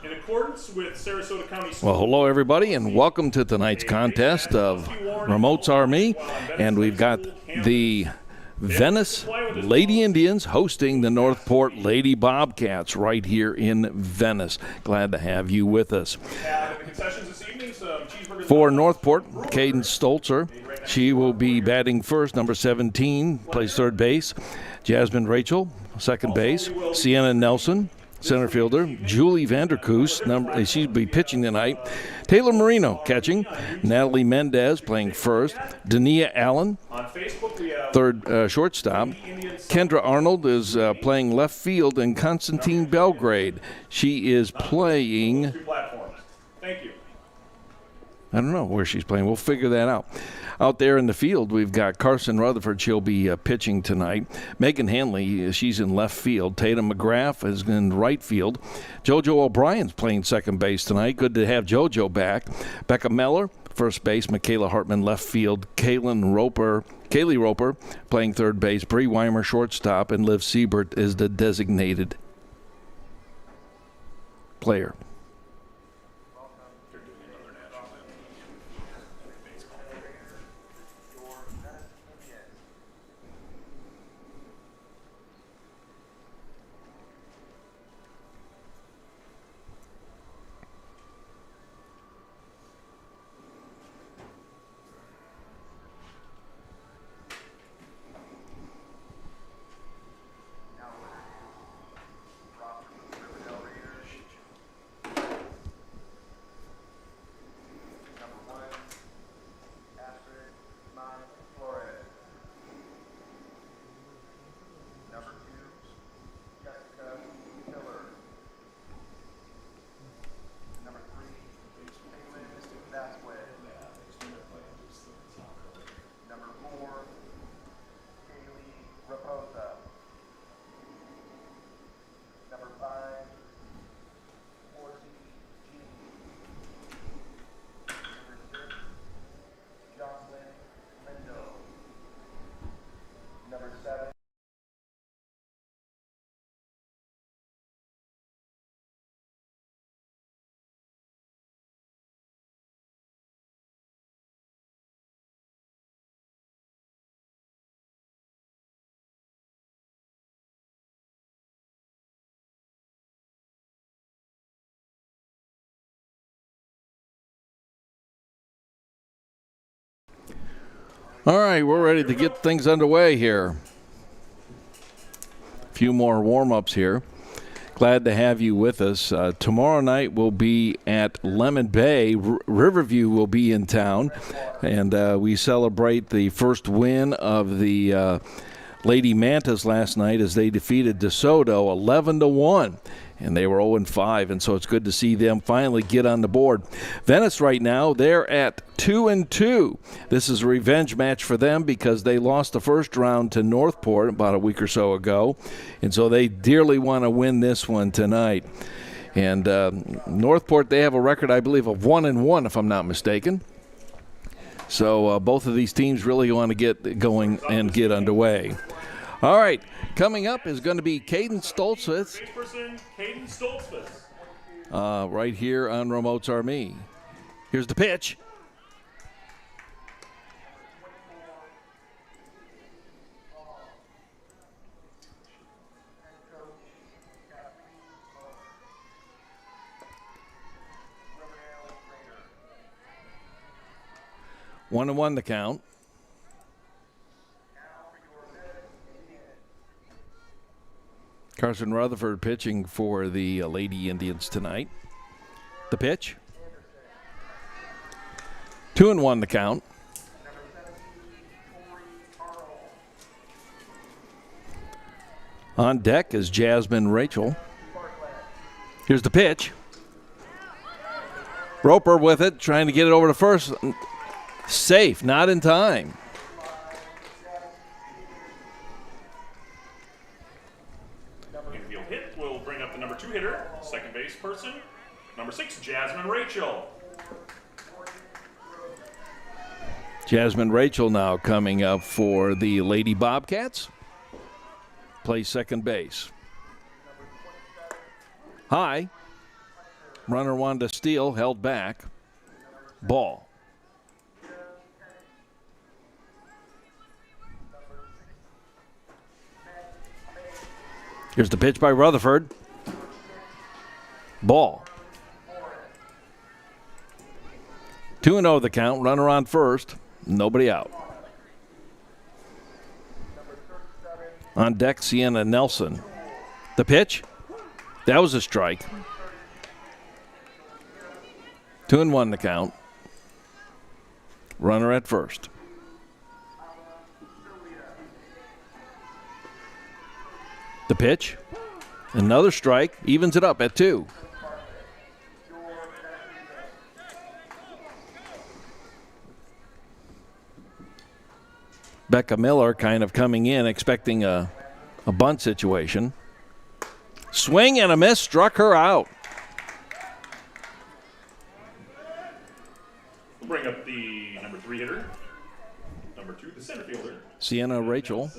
In accordance with Sarasota County School. Well, hello everybody, and welcome to tonight's contest of Remotes Are Me, and we've got the Venice Lady Indians hosting the Northport Lady Bobcats right here in Venice. Glad to have you with us. For Northport, Kaedyn Stoltzfus, she will be batting first. Number 17 plays third base. Jasmine Rachal, second base. Cienna Nelson, center fielder. Jewelie Vanderkoss, she'll be pitching tonight. Taylor Marino catching. Natalie Mendez playing first. Donnea Allen, third shortstop. Kendra Arnold is playing left field, and Constantine Belgrade, she is playing. Thank you. I don't know where she's playing. We'll figure that out. Out there in the field, we've got Karsyn Rutherford. She'll be pitching tonight. Megan Hanley, she's in left field. Tatum McGrath is in right field. Jojo O'Brien's playing second base tonight. Good to have Jojo back. Becka Mellor, first base. Micaela Hartman left field. Kayleigh Roper playing third base. Bri Weimer shortstop, and Liv Seibert is the designated player. All right, we're ready to get things underway here. A few more warm-ups here. Glad to have you with us. Tomorrow night we'll be at Lemon Bay. Riverview will be in town, and we celebrate the first win of the Lady Mantas last night as they defeated DeSoto 11-1. And they were 0-5, and so it's good to see them finally get on the board. Venice right now, they're at 2-2. This is a revenge match for them because they lost the first round to Northport about a week or so ago, and so they dearly want to win this one tonight. And Northport, they have a record, I believe, of 1-1, if I'm not mistaken. So both of these teams really want to get going and get underway. All right, coming up is going to be Kaedyn Stoltzfus. Kaedyn Stoltzfus. Right here on Remotes Are Me. Here's the pitch. One and one the count. Karsyn Rutherford pitching for the Lady Indians tonight. The pitch. 2-1 the count. On deck is Jasmine Rachal. Here's the pitch. Roper with it, trying to get it over to first. Safe, not in time. Infield hit will bring up the number 2 hitter, second base person, number 6, Jasmine Rachal. Jasmine Rachal now coming up for the Lady Bobcats. Plays second base. High. Runner wanted to steal, held back. Ball. Here's the pitch by Rutherford. Ball. 2-0 the count. Runner on first. Nobody out. On deck, Cienna Nelson. The pitch. That was a strike. 2-1 the count. Runner at first. The pitch. Another strike. Evens it up at 2. Becka Mellor kind of coming in, expecting a bunt situation. Swing and a miss, struck her out. We'll bring up the number 3 hitter. Number 2, the center fielder. Cienna Rachal.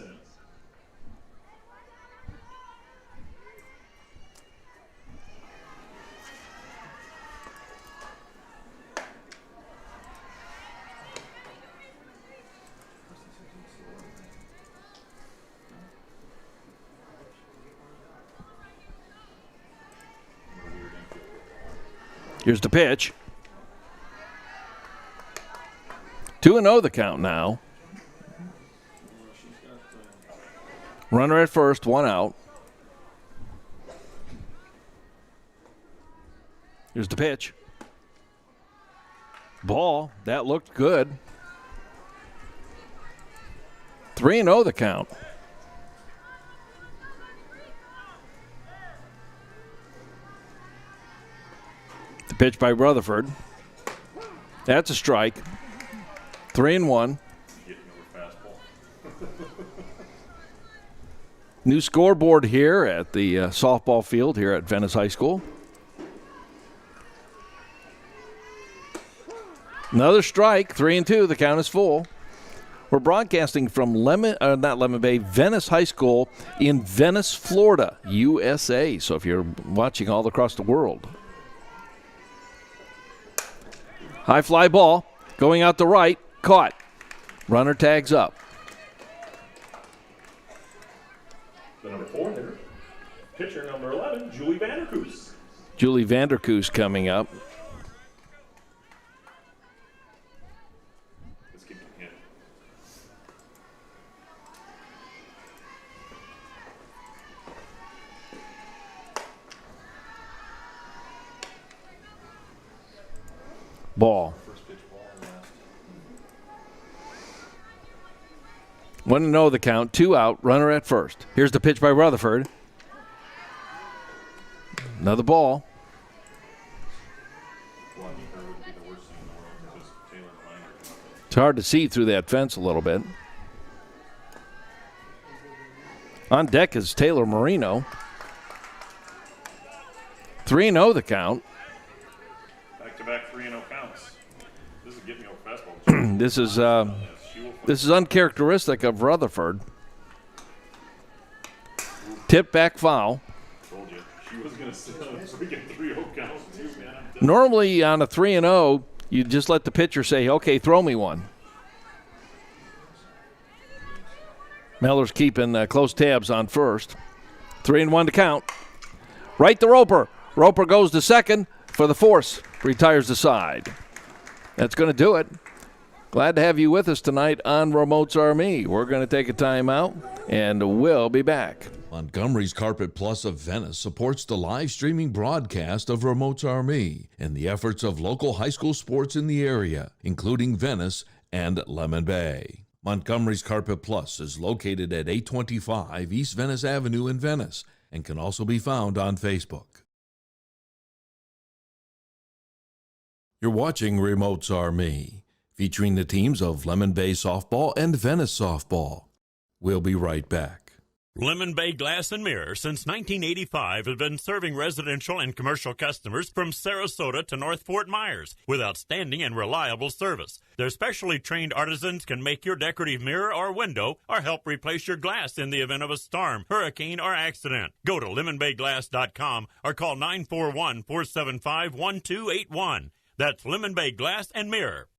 Here's the pitch. 2-0 the count now. Runner at first, 1 out. Here's the pitch. Ball. That looked good. 3-0 the count. The pitch by Rutherford. That's a strike. 3-1. New scoreboard here at the softball field here at Venice High School. Another strike. 3-2. The count is full. We're broadcasting from Venice High School in Venice, Florida, USA. So if you're watching all across the world. High fly ball going out to right. Caught. Runner tags up. The number 4 hitter. Pitcher number 11, Jewelie Vanderkoss. Jewelie Vanderkus coming up. Let's keep it in. Ball. 1-0 the count. 2 out. Runner at first. Here's the pitch by Rutherford. Another ball. It's hard to see through that fence a little bit. On deck is Taylor Marino. 3-0 the count. Back-to-back 3-0 counts. This is getting me over fastball. This is uncharacteristic of Rutherford. Tip back foul. Told you. She was going to sit on a freaking 3-0 count too, man. Normally on a 3-0, you just let the pitcher say, okay, throw me one. Mellor's keeping close tabs on first. 3-1 to count. Right to Roper. Roper goes to second for the force. Retires the side. That's going to do it. Glad to have you with us tonight on Remotes Are Me. We're going to take a time out, and we'll be back. Montgomery's Carpet Plus of Venice supports the live streaming broadcast of Remotes Are Me and the efforts of local high school sports in the area, including Venice and Lemon Bay. Montgomery's Carpet Plus is located at 825 East Venice Avenue in Venice and can also be found on Facebook. You're watching Remotes Are Me, featuring the teams of Lemon Bay Softball and Venice Softball. We'll be right back. Lemon Bay Glass and Mirror since 1985 has been serving residential and commercial customers from Sarasota to North Fort Myers with outstanding and reliable service. Their specially trained artisans can make your decorative mirror or window or help replace your glass in the event of a storm, hurricane, or accident. Go to lemonbayglass.com or call 941-475-1281. That's Lemon Bay Glass and Mirror.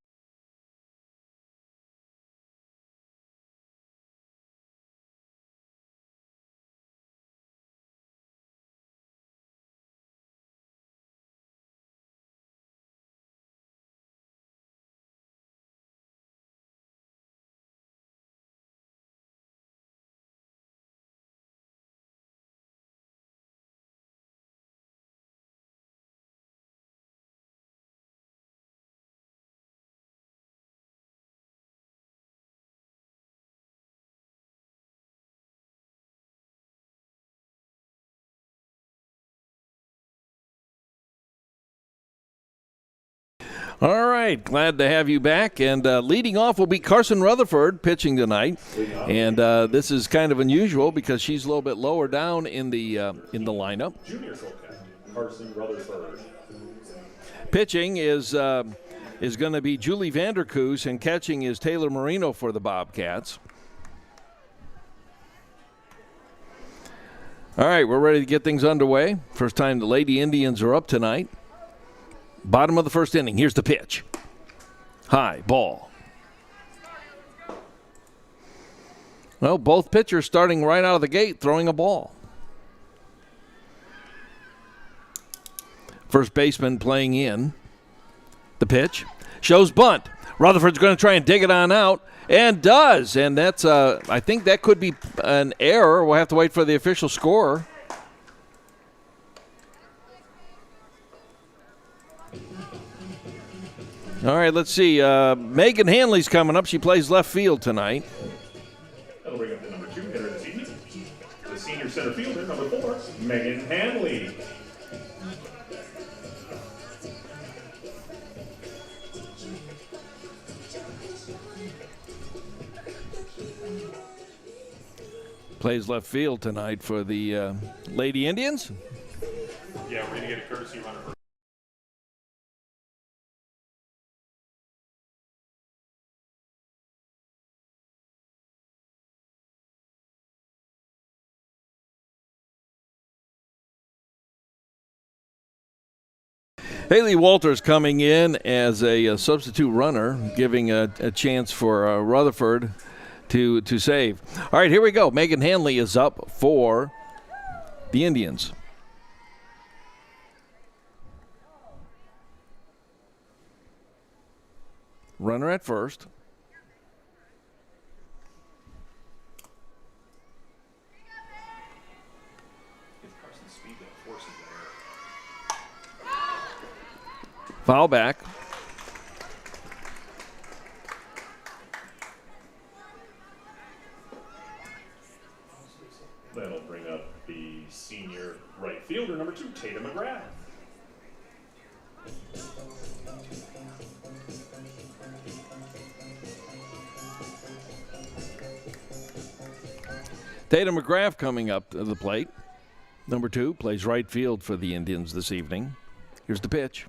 All right, glad to have you back. And leading off will be Karsyn Rutherford pitching tonight. And this is kind of unusual because she's a little bit lower down in the lineup. Junior shortcut, Karsyn Rutherford. Pitching is going to be Jewelie Vanderkus, and catching is Taylor Marino for the Bobcats. All right, we're ready to get things underway. First time the Lady Indians are up tonight. Bottom of the first inning. Here's the pitch. High ball. Well, both pitchers starting right out of the gate throwing a ball. First baseman playing in. The pitch. Shows bunt. Rutherford's going to try and dig it on out, and does. And that's, I think that could be an error. We'll have to wait for the official score. All right, let's see. Megan Hanley's coming up. She plays left field tonight. That'll bring up the number 2 hitter this evening. The senior center fielder, number 4, Megan Hanley. Plays left field tonight for the Lady Indians. Yeah, we're going to get a courtesy runner for Haley Walters coming in as a substitute runner, giving a chance for Rutherford to save. All right, here we go. Megan Hanley is up for the Indians. Runner at first. Foul back. That'll bring up the senior right fielder, number 2, Tatum McGrath. Tatum McGrath coming up to the plate. Number 2 plays right field for the Indians this evening. Here's the pitch.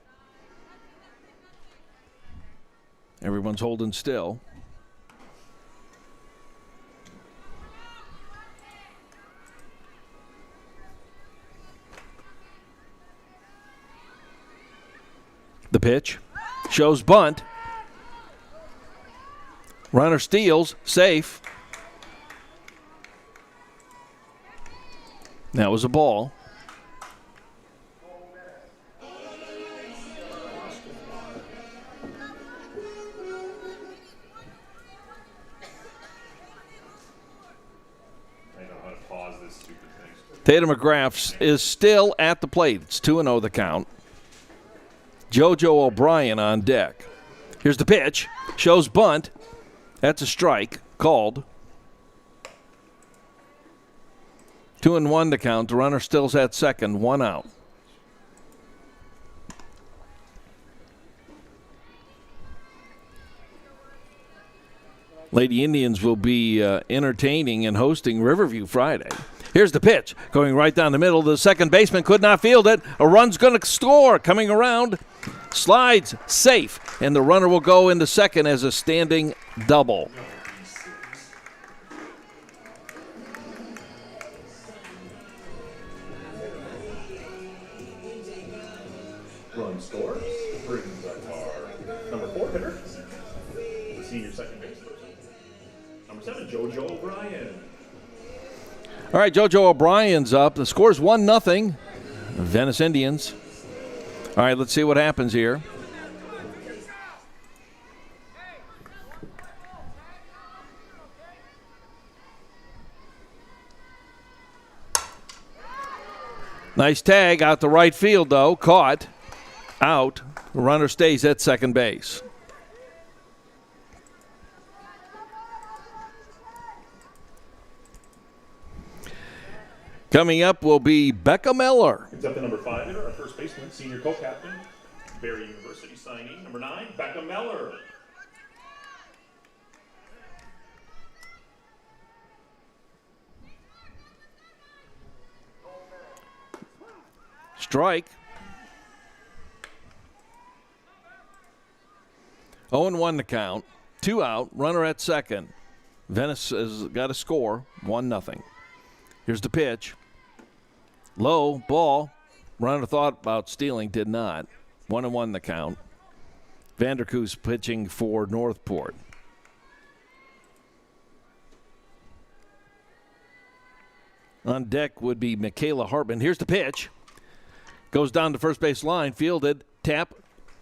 Everyone's holding still. The pitch shows bunt. Runner steals, safe. That was a ball. Tatum McGrath is still at the plate. It's 2-0 the count. Jojo O'Brien on deck. Here's the pitch. Shows bunt. That's a strike. Called. 2-1 the count. The runner still's at second. 1 out. Lady Indians will be entertaining and hosting Riverview Friday. Here's the pitch, going right down the middle. The second baseman could not field it. A run's going to score. Coming around, slides safe, and the runner will go into second as a standing double. Run scores. Brings up our number 4 hitter, the senior second base person. Number 7, Jojo O'Brien. All right, Jojo O'Brien's up. The score's 1-0. Venice Indians. All right, let's see what happens here. Nice tag out to right field, though. Caught. Out. The runner stays at second base. Coming up will be Becka Mellor. It's up to number 5 hitter, our first baseman, senior co-captain, Barry University signee. Number 9, Becka Mellor. Strike. 0-1 the count. 2 out. Runner at second. Venice has got a score. 1-0. Here's the pitch. Low ball. Runner thought about stealing, did not. 1-1 the count. Vanderkus pitching for Northport. On deck would be Micaela Hartman. Here's the pitch. Goes down the first base line. Fielded. Tap.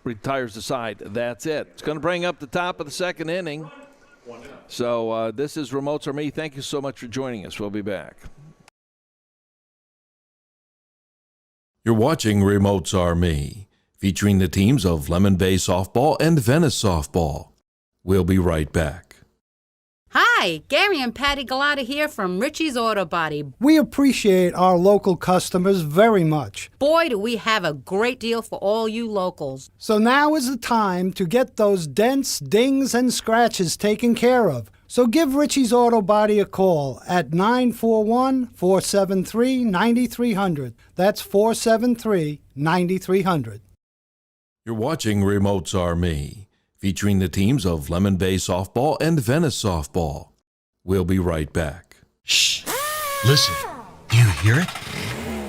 Retires the side. That's it. It's going to bring up the top of the second inning. So this is Remotes Are Me. Thank you so much for joining us. We'll be back. You're watching Remotes Are Me, featuring the teams of Lemon Bay Softball and Venice Softball. We'll be right back. Hi, Gary and Patty Galata here from Richie's Auto Body. We appreciate our local customers very much. Boy, do we have a great deal for all you locals. So now is the time to get those dents, dings, and scratches taken care of. So give Richie's Auto Body a call at 941-473-9300. That's 473-9300. You're watching Remotes Are Me, featuring the teams of Lemon Bay Softball and Venice Softball. We'll be right back. Shh. Listen. Do you hear it?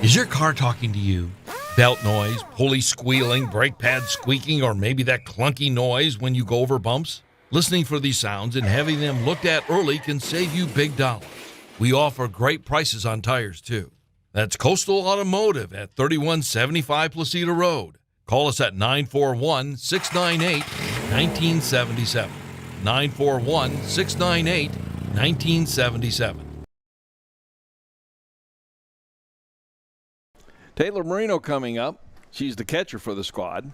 Is your car talking to you? Belt noise, pulley squealing, brake pad squeaking, or maybe that clunky noise when you go over bumps? Listening for these sounds and having them looked at early can save you big dollars. We offer great prices on tires, too. That's Coastal Automotive at 3175 Placida Road. Call us at 941-698-1977. 941-698-1977. Taylor Marino coming up. She's the catcher for the squad.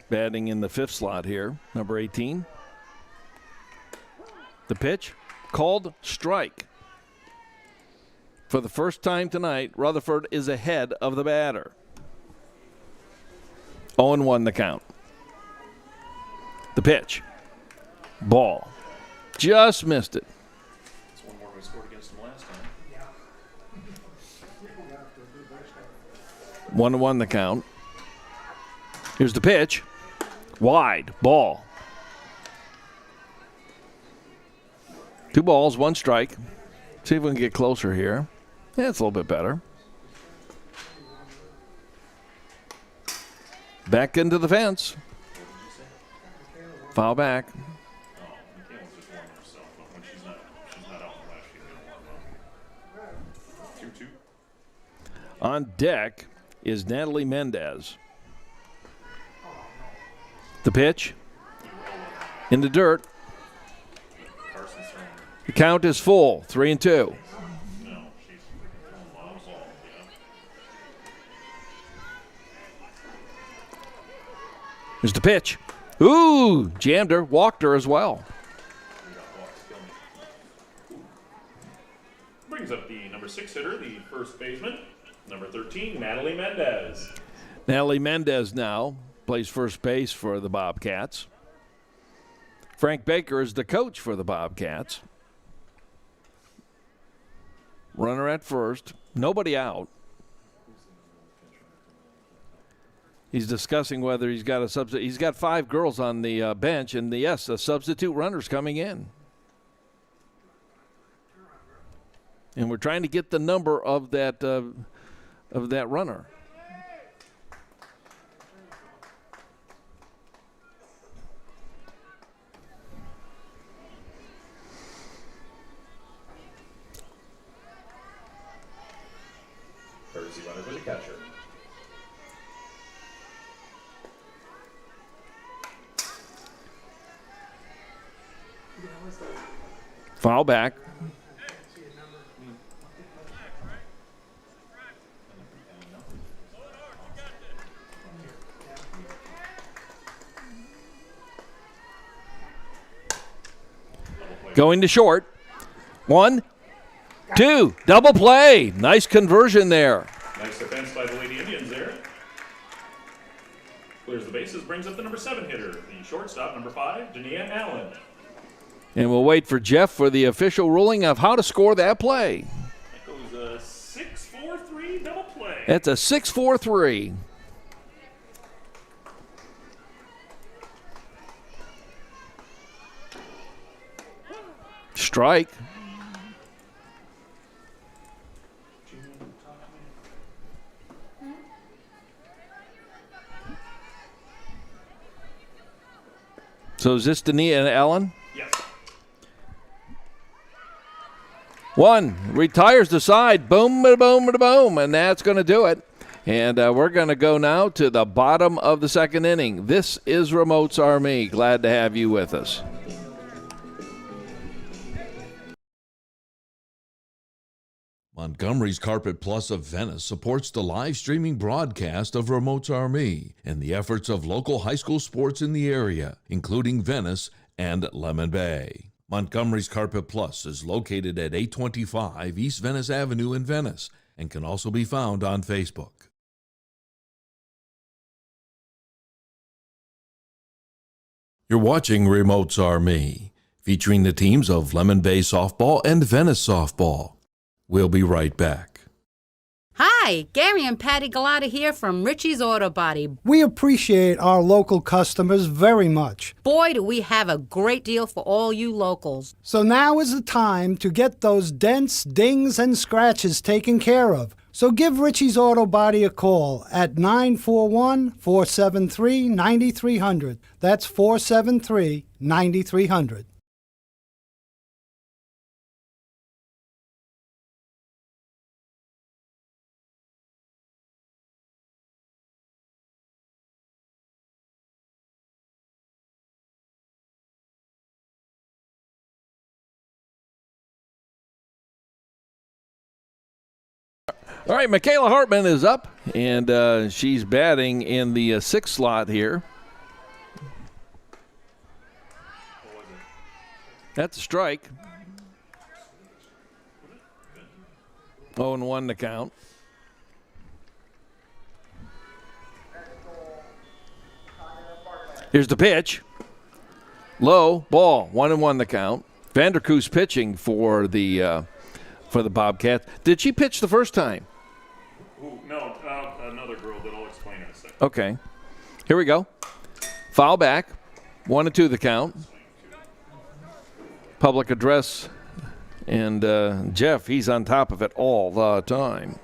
Batting in the 5th slot here, number 18. The pitch, called strike. For the first time tonight, Rutherford is ahead of the batter. 0-1 the count. The pitch, ball. Just missed it. That's one more we scored against them last time. 1-1 the count. Here's the pitch. Wide ball. 2 balls, 1 strike. See if we can get closer here. Yeah, it's a little bit better. Back into the fence. Foul back. Oh, Micaela's just warming herself up when she's not out in the last she's gonna warm up. 2-2. On deck is Natalie Mendez. The pitch. In the dirt. The count is full. 3-2. No, she's throwing a lot of ball, yeah. Here's the pitch. Ooh, jammed her, walked her as well. Brings up the number 6 hitter, the first baseman, number 13, Natalie Mendez. Natalie Mendez now plays first base for the Bobcats. Frank Baker is the coach for the Bobcats. Runner at first. Nobody out. He's discussing whether he's got a substitute. He's got 5 girls on the bench, and yes, a substitute runner's coming in. And we're trying to get the number of that runner. Courtesy runner for the catcher. Foul back. Going to short. 1, 2, double play. Nice conversion there. Nice defense by the Lady Indians there. Clears the bases, brings up the number 7 hitter, the shortstop, number 5, Donnea Allen. And we'll wait for Jeff for the official ruling of how to score that play. That goes a 6-4-3 double play. That's a 6-4-3. Strike. So is this Donnea Allen? Yes. 1, retires the side, boom, boom, boom, and that's going to do it. And we're going to go now to the bottom of the second inning. This is Remote's Army. Glad to have you with us. Montgomery's Carpet Plus of Venice supports the live streaming broadcast of Remote's Army and the efforts of local high school sports in the area, including Venice and Lemon Bay. Montgomery's Carpet Plus is located at 825 East Venice Avenue in Venice and can also be found on Facebook. You're watching Remote's Army, featuring the teams of Lemon Bay Softball and Venice Softball. We'll be right back. Hi, Gary and Patty Galata here from Richie's Auto Body. We appreciate our local customers very much. Boy, do we have a great deal for all you locals. So now is the time to get those dents, dings, and scratches taken care of. So give Richie's Auto Body a call at 941-473-9300. That's 473-9300. All right, Micaela Hartman is up, and she's batting in the 6th slot here. That's a strike. 0-1 to count. Here's the pitch. Low ball, 1-1 to count. Vanderkus pitching for the Bobcats. Did she pitch the first time? No, another girl that I'll explain in a second. Okay. Here we go. Foul back. 1-2 the count. Public address. And Jeff, he's on top of it all the time.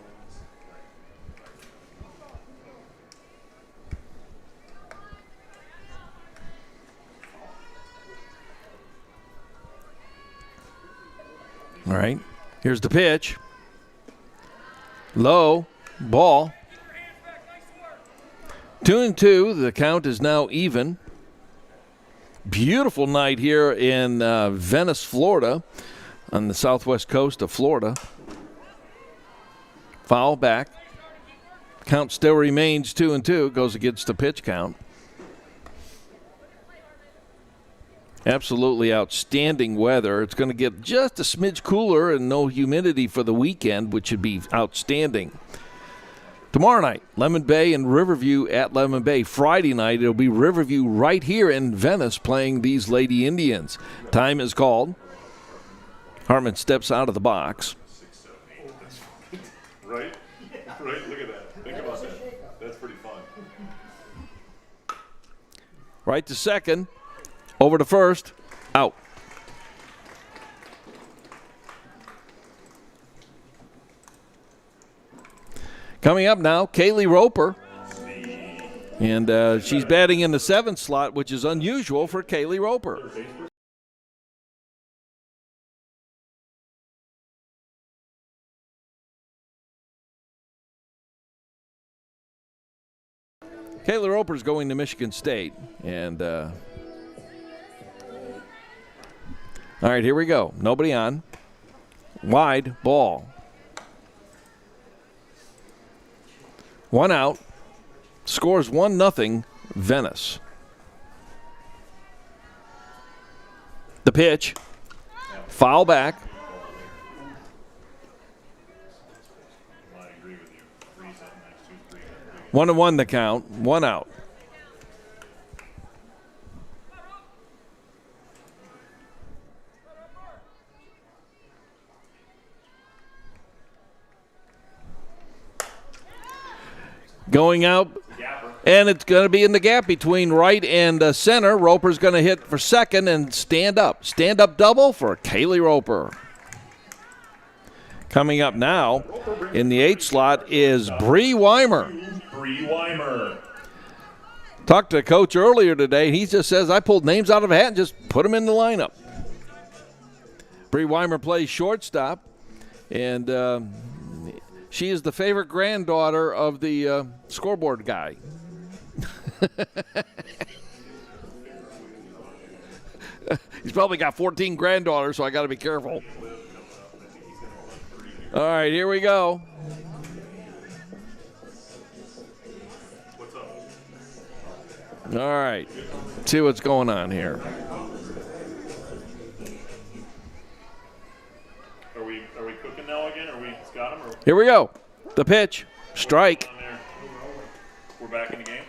All right. Here's the pitch. Low. Ball. 2-2. The count is now even. Beautiful night here in Venice, Florida, on the southwest coast of Florida. Foul back. Count still remains 2-2. Goes against the pitch count. Absolutely outstanding weather. It's going to get just a smidge cooler and no humidity for the weekend, which should be outstanding. Tomorrow night, Lemon Bay and Riverview at Lemon Bay. Friday night, it'll be Riverview right here in Venice playing these Lady Indians. Time is called. Hartman steps out of the box. Right? Right? Look at that. Think about that. That's pretty fun. Right to second. Over to first. Out. Coming up now, Kayleigh Roper. And she's batting in the 7th slot, which is unusual for Kayleigh Roper. Kayleigh Roper's going to Michigan State. And all right, here we go. Nobody on. Wide ball. 1 out. Scores 1-0 Venice. The pitch. Foul back. I agree with you. 1-1 the count. 1 out. Going out, and it's going to be in the gap between right and center. Roper's going to hit for second and stand up. Stand up double for Kayleigh Roper. Coming up now in the 8th slot is Bri Weimer. Bri Weimer. Talked to coach earlier today. He just says, I pulled names out of a hat and just put them in the lineup. Bri Weimer plays shortstop, and she is the favorite granddaughter of the scoreboard guy. He's probably got 14 granddaughters, so I got to be careful. All right, here we go. All right, see what's going on here. Are we cooking now again? Are we got him? Or Here we go. The pitch. Strike. we're back in the game?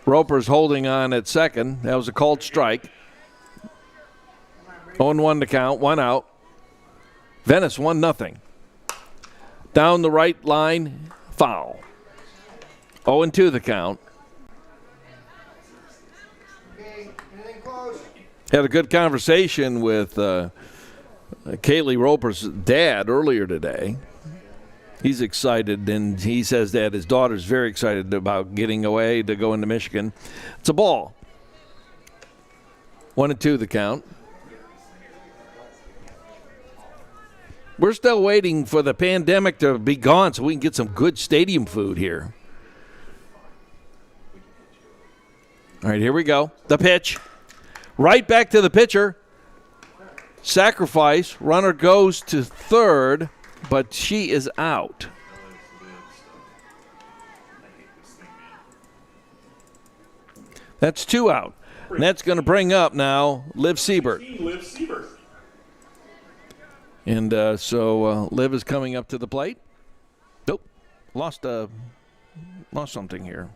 Roper's holding on at second. That was a called strike. 0-1 to count. 1 out. Venice 1-0. Down the right line. Foul. 0-2 the count. Had a good conversation with Kayleigh Roper's dad earlier today. He's excited, and he says that his daughter's very excited about getting away to go into Michigan. It's a ball. 1-2 the count. We're still waiting for the pandemic to be gone so we can get some good stadium food here. All right, here we go. The pitch. Right back to the pitcher. Sacrifice. Runner goes to third, but she is out. That's 2 out. And that's going to bring up now Liv Seibert. Liv Seibert. And so Liv is coming up to the plate. Nope. Lost something here.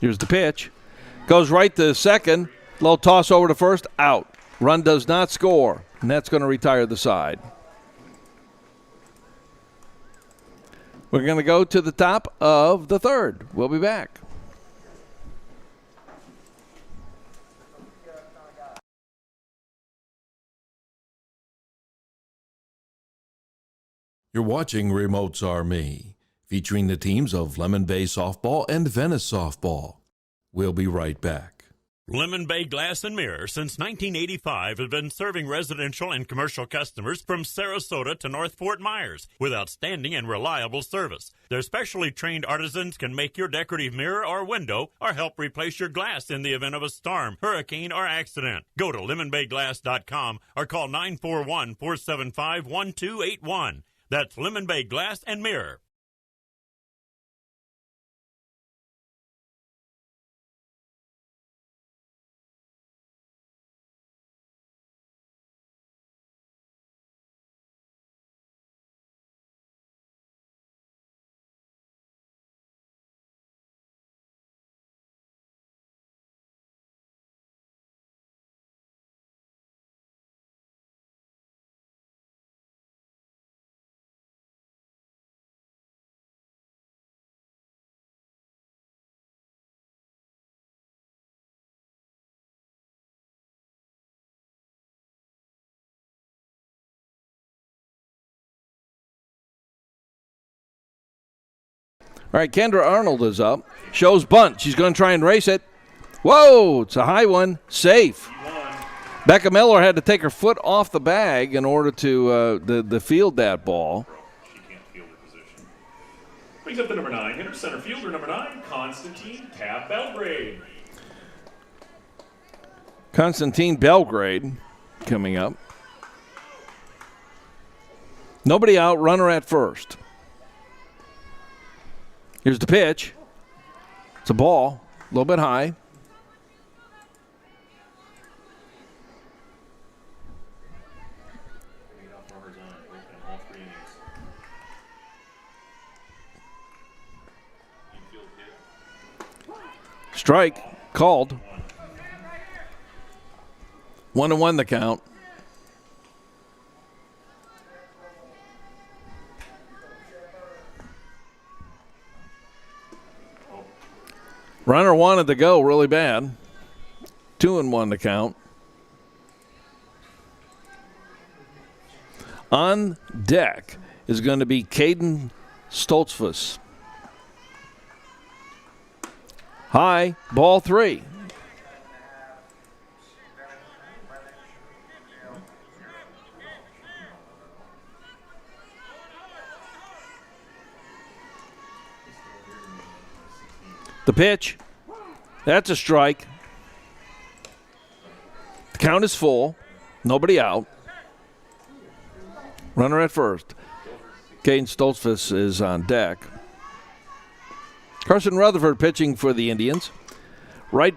Here's the pitch. Goes right to second. Low toss over to first. Out. Run does not score. And that's going to retire the side. We're going to go to the top of the third. We'll be back. You're watching Remotes Are Me, featuring the teams of Lemon Bay Softball and Venice Softball. We'll be right back. Lemon Bay Glass and Mirror since 1985 has been serving residential and commercial customers from Sarasota to North Fort Myers with outstanding and reliable service. Their specially trained artisans can make your decorative mirror or window or help replace your glass in the event of a storm, hurricane, or accident. Go to lemonbayglass.com or call 941-475-1281. That's Lemon Bay Glass and Mirror. All right, Kendra Arnold is up. Shows bunt. She's going to try and race it. Whoa, it's a high one. Safe. Becka Mellor had to take her foot off the bag in order to field that ball. She can't field her position. Brings up the number 9 hitter, center fielder number 9, Constantine Belgrade. Constantine Belgrade coming up. Nobody out, runner at first. Here's the pitch. It's a ball, a little bit high. Strike called. 1-1 the count. Runner wanted to go really bad. 2-1 the count. On deck is going to be Kaedyn Stoltzfus. High, ball 3. The pitch. That's a strike. The count is full. Nobody out. Runner at first. Kaedyn Stoltzfus is on deck. Karsyn Rutherford pitching for the Indians. Right.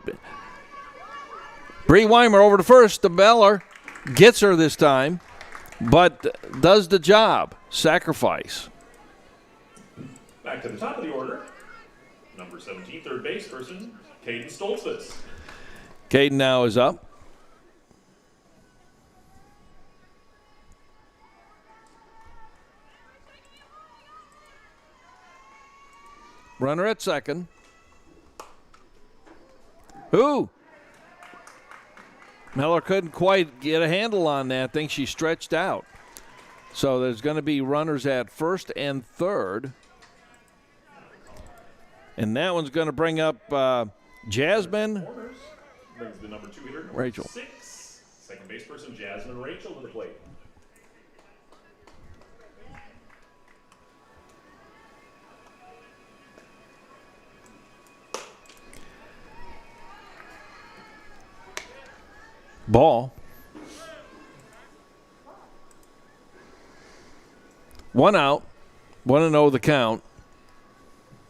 Bri Weimer over to first. The Mellor gets her this time, but does the job. Sacrifice. Back to the top of the order. Number 17, third base person, Kaedyn Stoltzfus. Kaedyn now is up. Runner at second. Mellor couldn't quite get a handle on that thing. She stretched out. So there's going to be runners at first and third. And that one's going to bring up Jasmine Brings the number 2 hitter, number Rachal. 6. Second base person, Jasmine Rachal to the plate. Ball. 1 out. 1-0 the count.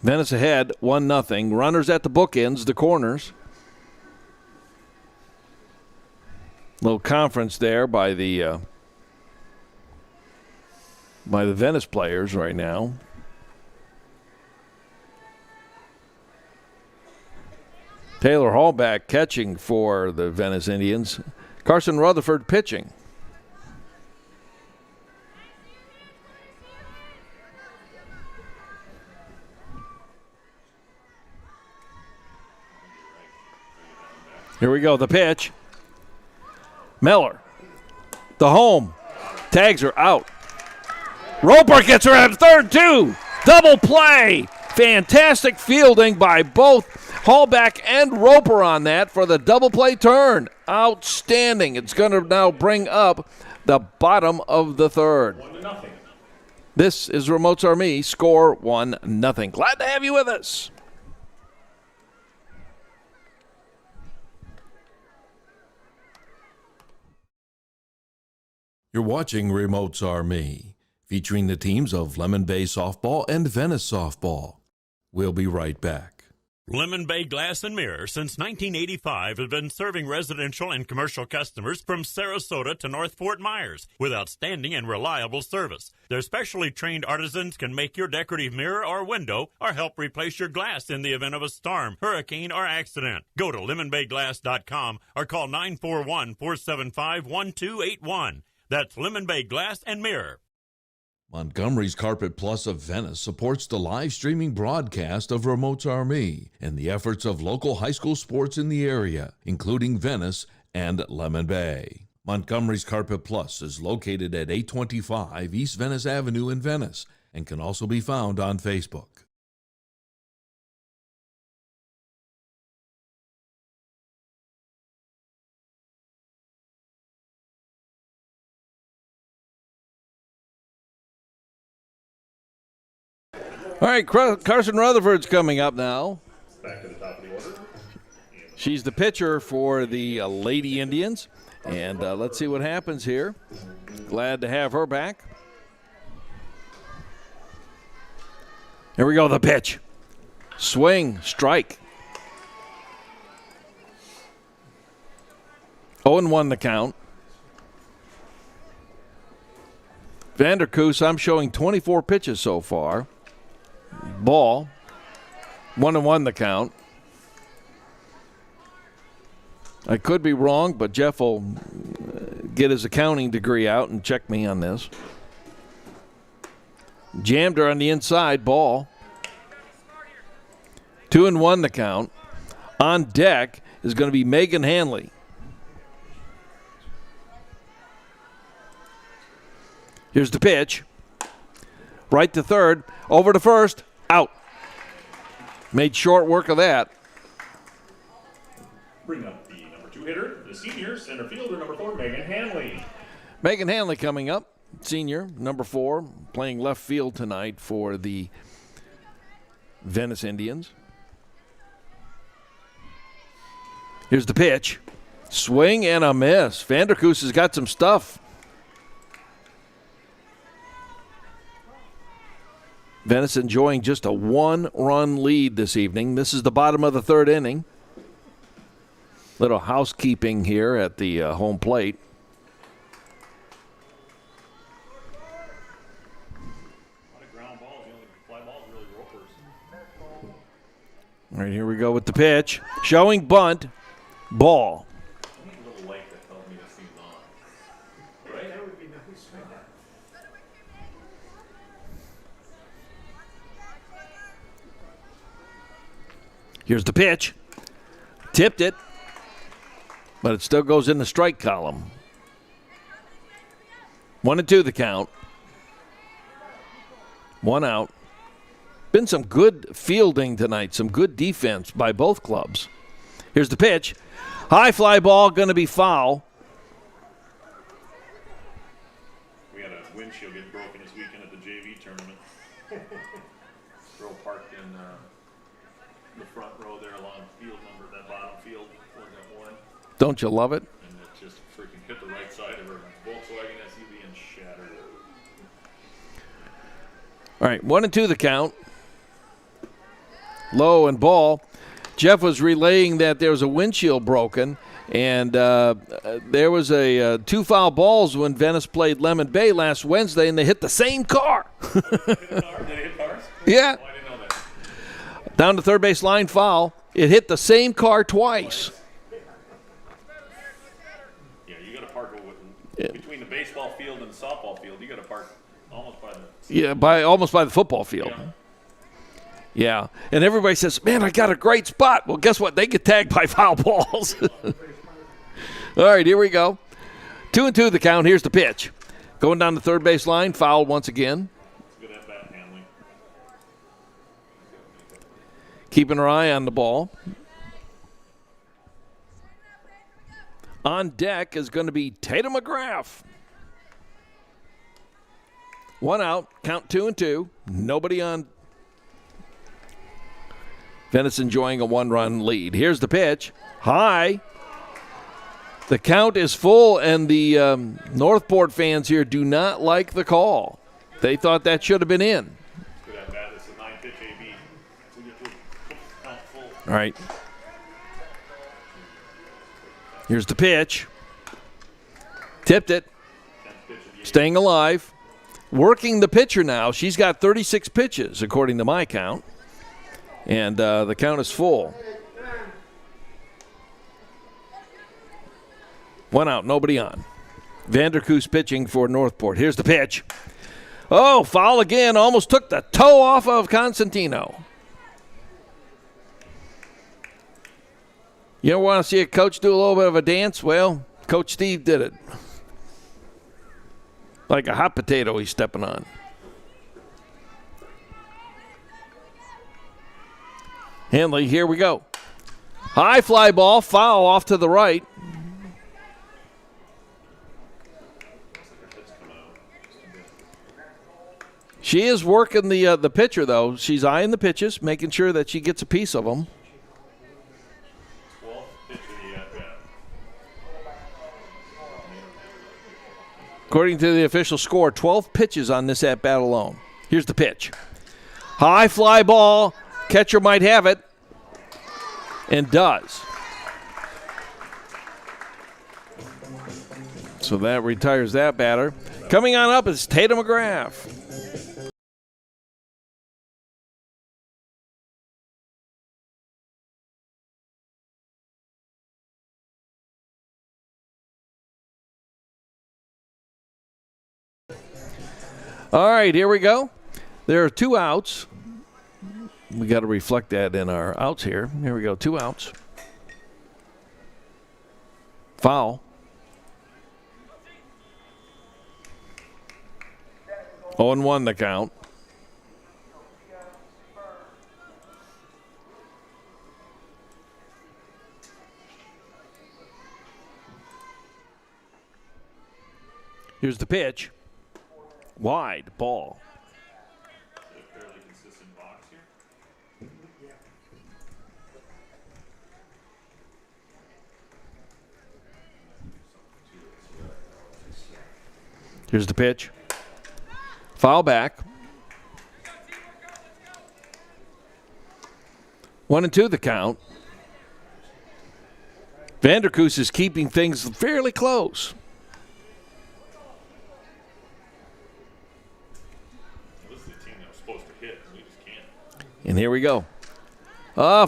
Venice ahead, 1-0. Runners at the bookends, the corners. Little conference there by the Venice players right now. Taylor Hallback catching for the Venice Indians. Karsyn Rutherford pitching. Here we go, the pitch. Mellor, the home, tags her out. Roper gets her at third, too. Double play. Fantastic fielding by both Hallback and Roper on that for the double play turn. Outstanding. It's going to now bring up the bottom of the third. 1-0. This is Remotes Are Me. Score 1-0. Glad to have you with us. You're watching Remotes Are Me, featuring the teams of Lemon Bay Softball and Venice Softball. We'll be right back. Lemon Bay Glass and Mirror since 1985 has been serving residential and commercial customers from Sarasota to North Fort Myers with outstanding and reliable service. Their specially trained artisans can make your decorative mirror or window or help replace your glass in the event of a storm, hurricane, or accident. Go to lemonbayglass.com or call 941-475-1281. That's Lemon Bay Glass and Mirror. Montgomery's Carpet Plus of Venice supports the live streaming broadcast of Remotes Are Me and the efforts of local high school sports in the area, including Venice and Lemon Bay. Montgomery's Carpet Plus is located at 825 East Venice Avenue in Venice and can also be found on Facebook. All right, Karsyn Rutherford's coming up now. Back to the top of the order. She's the pitcher for the Lady Indians. And let's see what happens here. Glad to have her back. Here we go, the pitch. Swing, strike. 0-1 the count. Vanderkus, I'm showing 24 pitches so far. Ball. 1-1 the count. I could be wrong, but Jeff will get his accounting degree out and check me on this. Jammed her on the inside. Ball. 2-1 the count. On deck is going to be Megan Hanley. Here's the pitch. Right to third. Over to first. Out. Made short work of that. Bring up the number 2 hitter, the senior center fielder, number 4, Megan Hanley. Megan Hanley coming up. Senior, number 4, playing left field tonight for the Venice Indians. Here's the pitch. Swing and a miss. Vanderkus has got some stuff. Venice enjoying just a 1-run lead this evening. This is the bottom of the third inning. Little housekeeping here at the home plate. A lot of ground balls. The only fly balls really Ropers. All right, here we go with the pitch. Showing bunt. Ball. A little light that tells me this thing's on. Right? That would be nice. Here's the pitch. Tipped it. But it still goes in the strike column. 1-2 the count. 1 out. Been some good fielding tonight. Some good defense by both clubs. Here's the pitch. High fly ball, going to be foul. We had a windshield get broken this weekend at the JV tournament. Girl parked in the front row there along field number, that bottom field, wasn't 1. Don't you love it? And it just freaking hit the right side of her Volkswagen SUV and shattered it. All right, 1-2 the count. Low and ball. Jeff was relaying that there was a windshield broken, and there was a 2 foul balls when Venice played Lemon Bay last Wednesday, and they hit the same car. Did they hit cars? Yeah. Oh, I didn't know that. Down to third base line, foul. It hit the same car twice. Yeah, you got to park between the baseball field and the softball field. You got to park almost by the. Yeah, almost by the football field. Yeah, and everybody says, man, I got a great spot. Well, guess what? They get tagged by foul balls. All right, here we go. 2-2 the count. Here's the pitch. Going down the third base line, foul once again. Good at bat handling. keeping her eye on the ball. On deck is going to be Tatum McGrath. 1 out, count 2-2. Nobody on. Venice enjoying a 1-run lead. Here's the pitch. High. The count is full, and the Northport fans here do not like the call. They thought that should have been in. Good at bat. It's a 9-pitch AB. Count full. All right. Here's the pitch. Tipped it. Staying alive. Working the pitcher now. She's got 36 pitches, according to my count. And the count is full. 1 out, nobody on. Vanderkoss pitching for Northport. Here's the pitch. Oh, foul again. Almost took the toe off of Constantino. You don't want to see a coach do a little bit of a dance? Well, Coach Steve did it. Like a hot potato he's stepping on. Hanley, here we go. High fly ball, foul off to the right. She is working the pitcher, though. She's eyeing the pitches, making sure that she gets a piece of them. According to the official score, 12 pitches on this at-bat alone. Here's the pitch. High fly ball. Catcher might have it. And does. So that retires that batter. Coming on up is Tatum McGrath. All right, here we go. There are 2 outs. We got to reflect that in our outs here. Here we go, 2 outs. Foul. 0-1 the count. Here's the pitch. Wide ball. Fairly consistent box here. Here's the pitch. Foul back. 1-2 the count. Vanderkoss is keeping things fairly close. This is the team that was supposed to hit, and we just can't. And here we go. Foul. I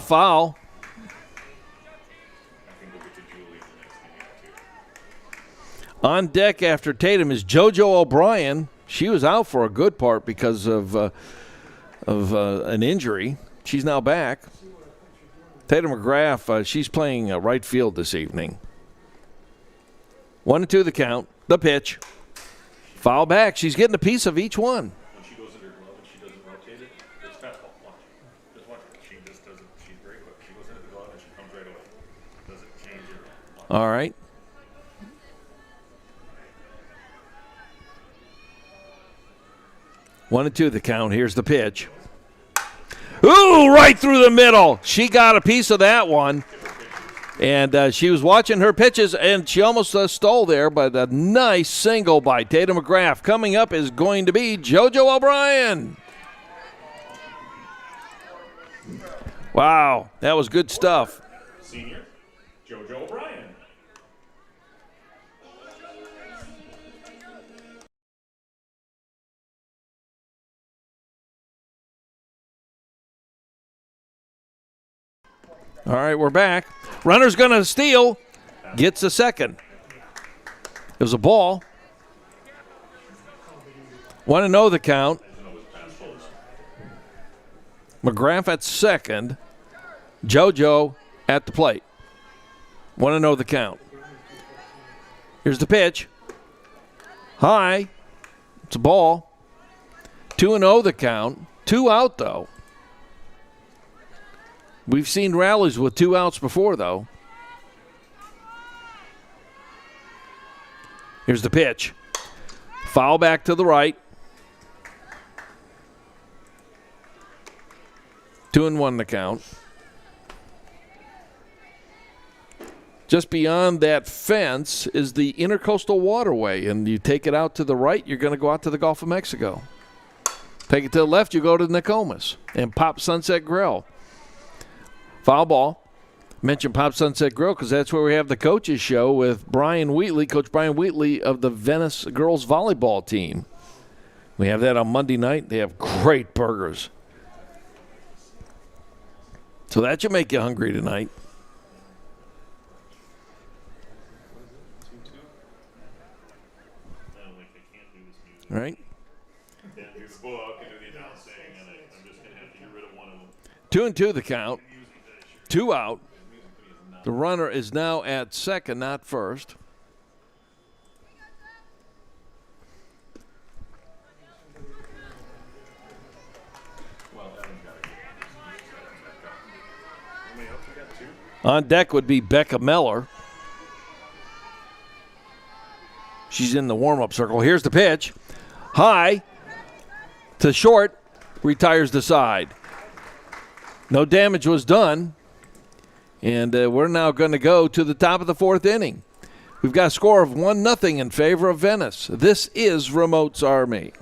think we'll get to Jewelie the next inning, too. On deck after Tatum is Jojo O'Brien. She was out for a good part because of an injury. She's now back. Tatum McGrath, she's playing right field this evening. 1-2 the count. The pitch. Foul back. She's getting a piece of each one. When she goes in her glove and she doesn't rotate it, it's fastball. Watch. Just watch her. She just doesn't. She's very quick. She goes into the glove and she comes right away. Doesn't change it. Watch. All right. One and two the count. Here's the pitch. Ooh, right through the middle. She got a piece of that one. And she was watching her pitches, and she almost stole there, but a nice single by Tatum McGrath. Coming up is going to be Jojo O'Brien. Wow, that was good stuff. Senior, Jojo O'Brien. All right, we're back. Runner's going to steal. Gets a second. It was a ball. 1-0 the count. McGrath at second. Jojo at the plate. 1-0 the count. Here's the pitch. High. It's a ball. 2-0 the count. 2 out, though. We've seen rallies with 2 outs before, though. Here's the pitch. Foul back to the right. 2-1 the count. Just beyond that fence is the Intercoastal Waterway, and you take it out to the right, you're going to go out to the Gulf of Mexico. Take it to the left, you go to Nokomis and Pop Sunset Grill. Foul ball. Mention Pop Sunset Grill because that's where we have the coaches show with Brian Wheatley, Coach Brian Wheatley of the Venice girls volleyball team. We have that on Monday night. They have great burgers. So that should make you hungry tonight. All right. 2-2 the count. 2 out. The runner is now at second, not first. On deck would be Becka Mellor. She's in the warm-up circle. Here's the pitch. High to short, retires the side. No damage was done, and we're now going to go to the top of the 4th inning. We've got a score of 1-0 in favor of Venice. This is Remote's Army.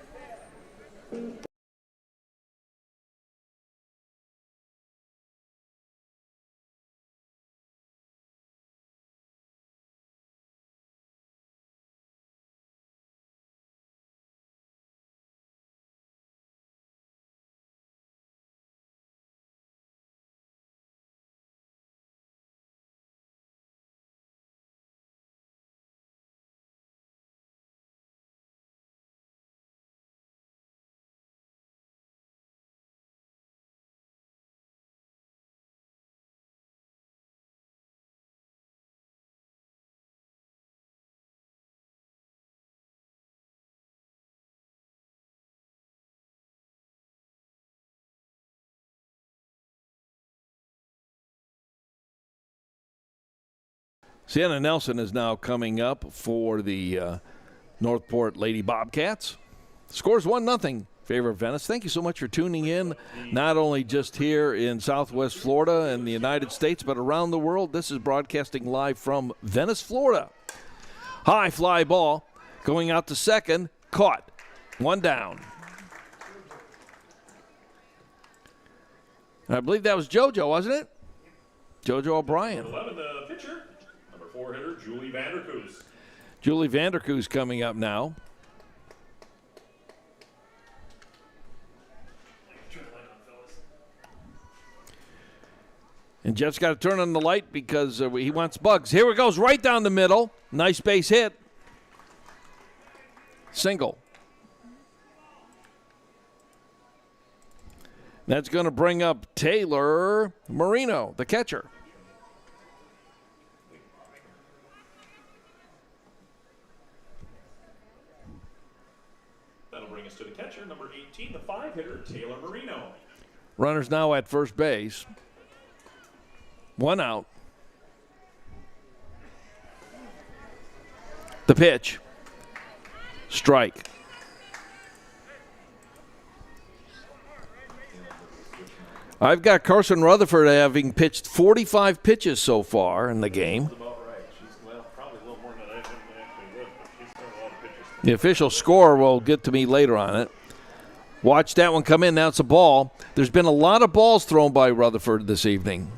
Cienna Nelson is now coming up for the Northport Lady Bobcats. Scores 1-0 favor of Venice. Thank you so much for tuning in, not only just here in Southwest Florida and the United States, but around the world. This is broadcasting live from Venice, Florida. High fly ball going out to second. Caught. 1 down. I believe that was Jojo, wasn't it? Jojo O'Brien. 11, the pitcher. 4 hitter, Jewelie Vanderkoss. Jewelie Vanderkoss coming up now. And Jeff's got to turn on the light because he wants bugs. Here it goes, right down the middle. Nice base hit. Single. That's going to bring up Taylor Marino, the catcher. To the catcher, number 18, the 5 hitter, Taylor Marino. Runners now at first base. 1 out. The pitch. Strike. I've got Karsyn Rutherford having pitched 45 pitches so far in the game. That's about right. She's, probably a little more than I actually would, but she's thrown a lot of pitches. The official score will get to me later on it. Watch that one come in. Now it's a ball. There's been a lot of balls thrown by Rutherford this evening.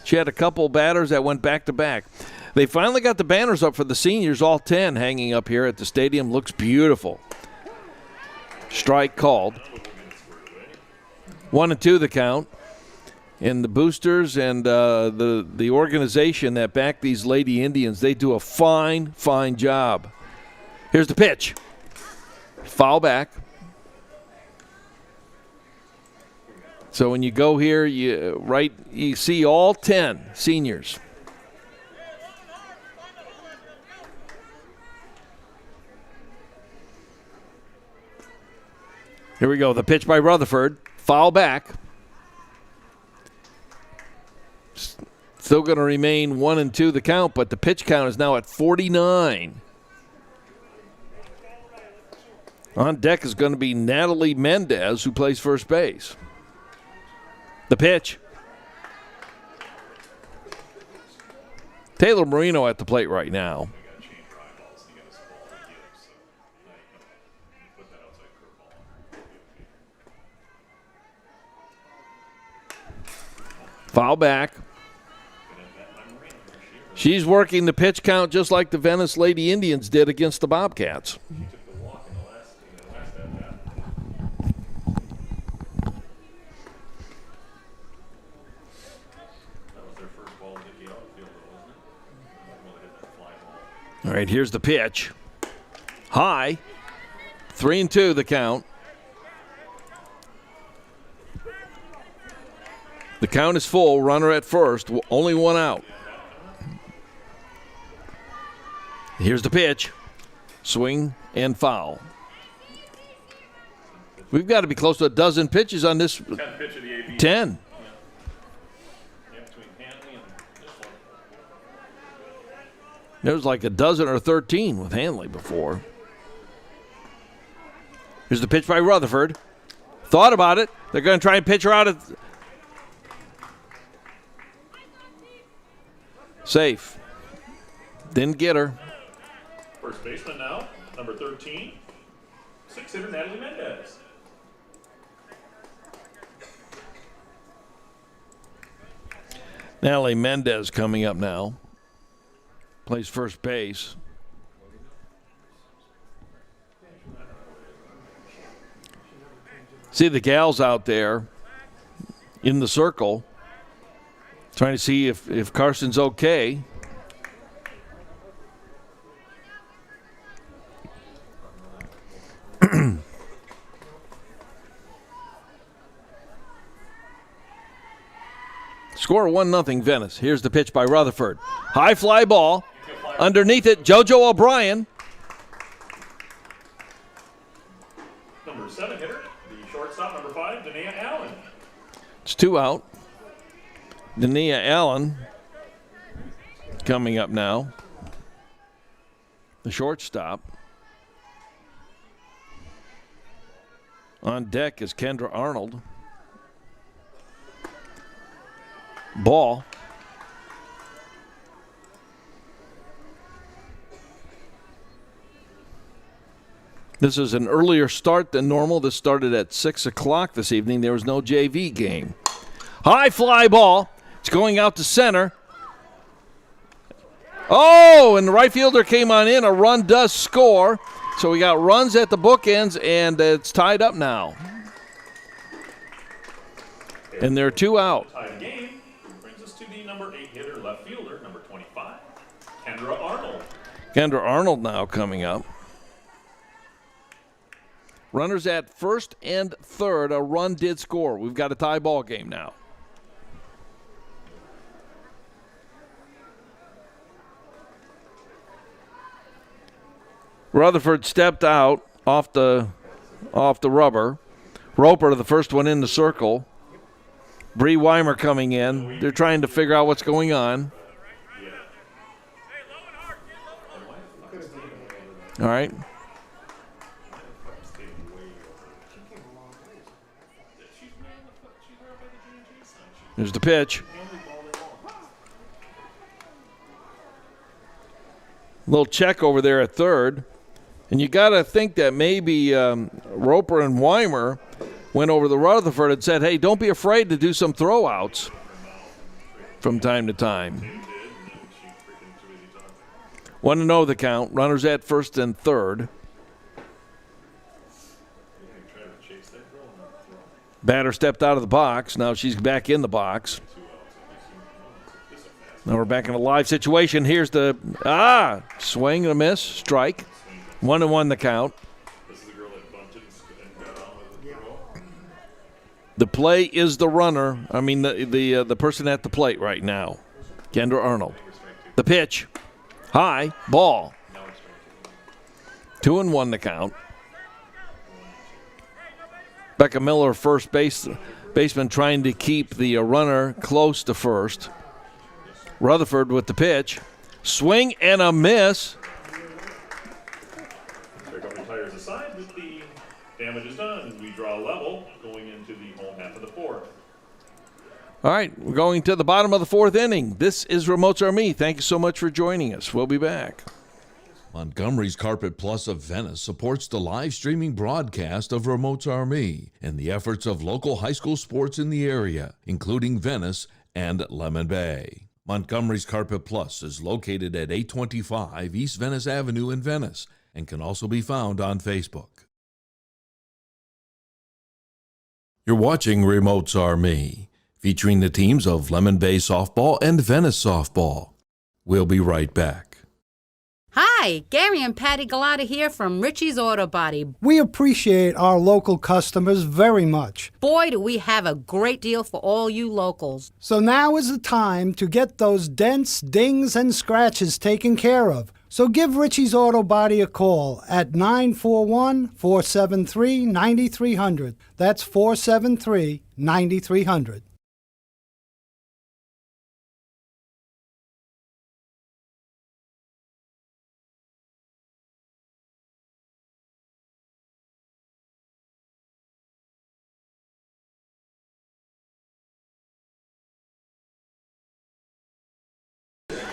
She had a couple batters that went back-to-back. They finally got the banners up for the seniors, all 10 hanging up here at the stadium. Looks beautiful. Strike called. 1-2 the count. And the boosters and the organization that back these Lady Indians, they do a fine, fine job. Here's the pitch. Foul back. So when you go here, you see all 10 seniors. Here we go. The pitch by Rutherford. Foul back. Still going to remain 1-2 the count, but the pitch count is now at 49. On deck is going to be Natalie Mendez, who plays first base. The pitch. Taylor Marino at the plate right now. Foul back. She's working the pitch count just like the Venice Lady Indians did against the Bobcats. All right, here's the pitch. High. 3-2 the count. The count is full. Runner at first. Only one out. Here's the pitch. Swing and foul. We've got to be close to a dozen pitches on this. 10 pitch of the AB. 10. Yeah, between Hanley and this one. There was like a dozen or 13 with Hanley before. Here's the pitch by Rutherford. Thought about it. They're going to try and pitch her out of. Safe. Didn't get her. First baseman now, number 13, 6-hitter Natalie Mendez. Natalie Mendez coming up now. Plays first base. See the gals out there in the circle trying to see if Karsyn's okay. Score 1-0 Venice. Here's the pitch by Rutherford. High fly ball. Underneath it, Jojo O'Brien. Number 7 hitter, the shortstop, number 5, Donnea Allen. It's 2 out. Donnea Allen coming up now. The shortstop. On deck is Kendra Arnold. Ball. This is an earlier start than normal. This started at 6 o'clock this evening. There was no JV game. High fly ball. It's going out to center. Oh, and the right fielder came on in. A run does score. So we got runs at the bookends, and it's tied up now. And there are 2 out. Tied game. Brings us to the number 8 hitter, left fielder, number 25, Kendra Arnold. Kendra Arnold now coming up. Runners at first and third. A run did score. We've got a tie ball game now. Rutherford stepped out off the rubber. Roper, the first one in the circle. Bri Weimer coming in. They're trying to figure out what's going on. All right. There's the pitch. Little check over there at third. And you got to think that maybe Roper and Weimer went over to Rutherford and said, hey, don't be afraid to do some throwouts from time to time. 1-0 the count. Runners at first and third. Batter stepped out of the box. Now she's back in the box. Now we're back in a live situation. Here's the swing and a miss, strike. 1-1 the count. The play is the runner. I mean the person at the plate right now, Kendra Arnold. The pitch, high ball. 2-1 the count. Becka Mellor, first baseman, trying to keep the runner close to first. Rutherford with the pitch. Swing and a miss. Pick up the tires aside, but the damage is done. We draw level going into the home half of the fourth. All right, we're going to the bottom of the fourth inning. This is Remotes Are Me. Thank you so much for joining us. We'll be back. Montgomery's Carpet Plus of Venice supports the live streaming broadcast of Remotes Are Me and the efforts of local high school sports in the area, including Venice and Lemon Bay. Montgomery's Carpet Plus is located at 825 East Venice Avenue in Venice and can also be found on Facebook. You're watching Remotes Are Me, featuring the teams of Lemon Bay Softball and Venice Softball. We'll be right back. Hi, Gary and Patty Galata here from Richie's Auto Body. We appreciate our local customers very much. Boy, do we have a great deal for all you locals. So now is the time to get those dents, dings, and scratches taken care of. So give Richie's Auto Body a call at 941-473-9300. That's 473-9300.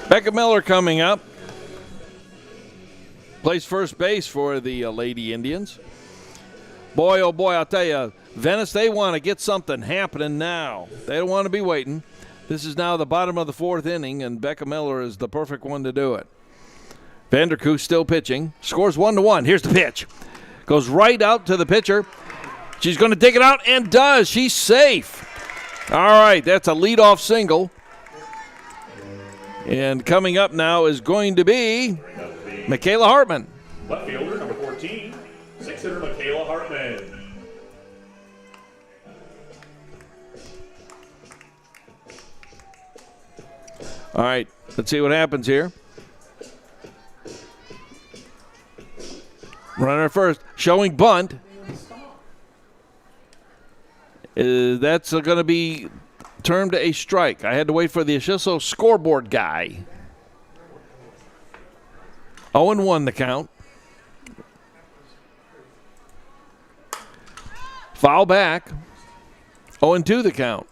Becka Mellor coming up. Plays first base for the Lady Indians. Boy, oh boy, I'll tell you, Venice, they want to get something happening now. They don't want to be waiting. This is now the bottom of the fourth inning, and Becka Mellor is the perfect one to do it. Vanderkus still pitching. Scores 1-1. Here's the pitch. Goes right out to the pitcher. She's going to dig it out, and does. She's safe. All right, that's a leadoff single. And coming up now is going to be Micaela Hartman. Left fielder, number 14, six-hitter Micaela Hartman. All right, let's see what happens here. Runner first, showing bunt. That's going to be termed a strike. I had to wait for the official scoreboard guy. 0-1 the count. Foul back. 0-2 the count.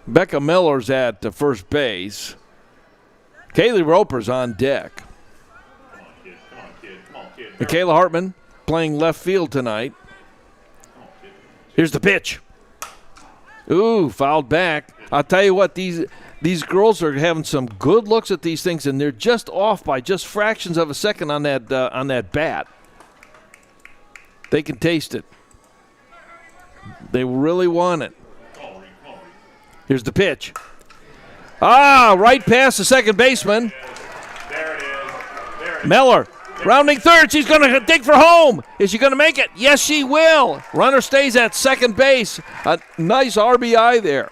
Becka Mellor's at first base. Kayleigh Roper's on deck. Micaela Hartman playing left field tonight. Here's the pitch. Ooh, fouled back. I'll tell you what, these girls are having some good looks at these things, and they're just off by just fractions of a second on that bat. They can taste it. They really want it. Here's the pitch. Right past the second baseman. There it is. Mellor. Rounding third, she's going to dig for home. Is she going to make it? Yes, she will. Runner stays at second base. A nice RBI there.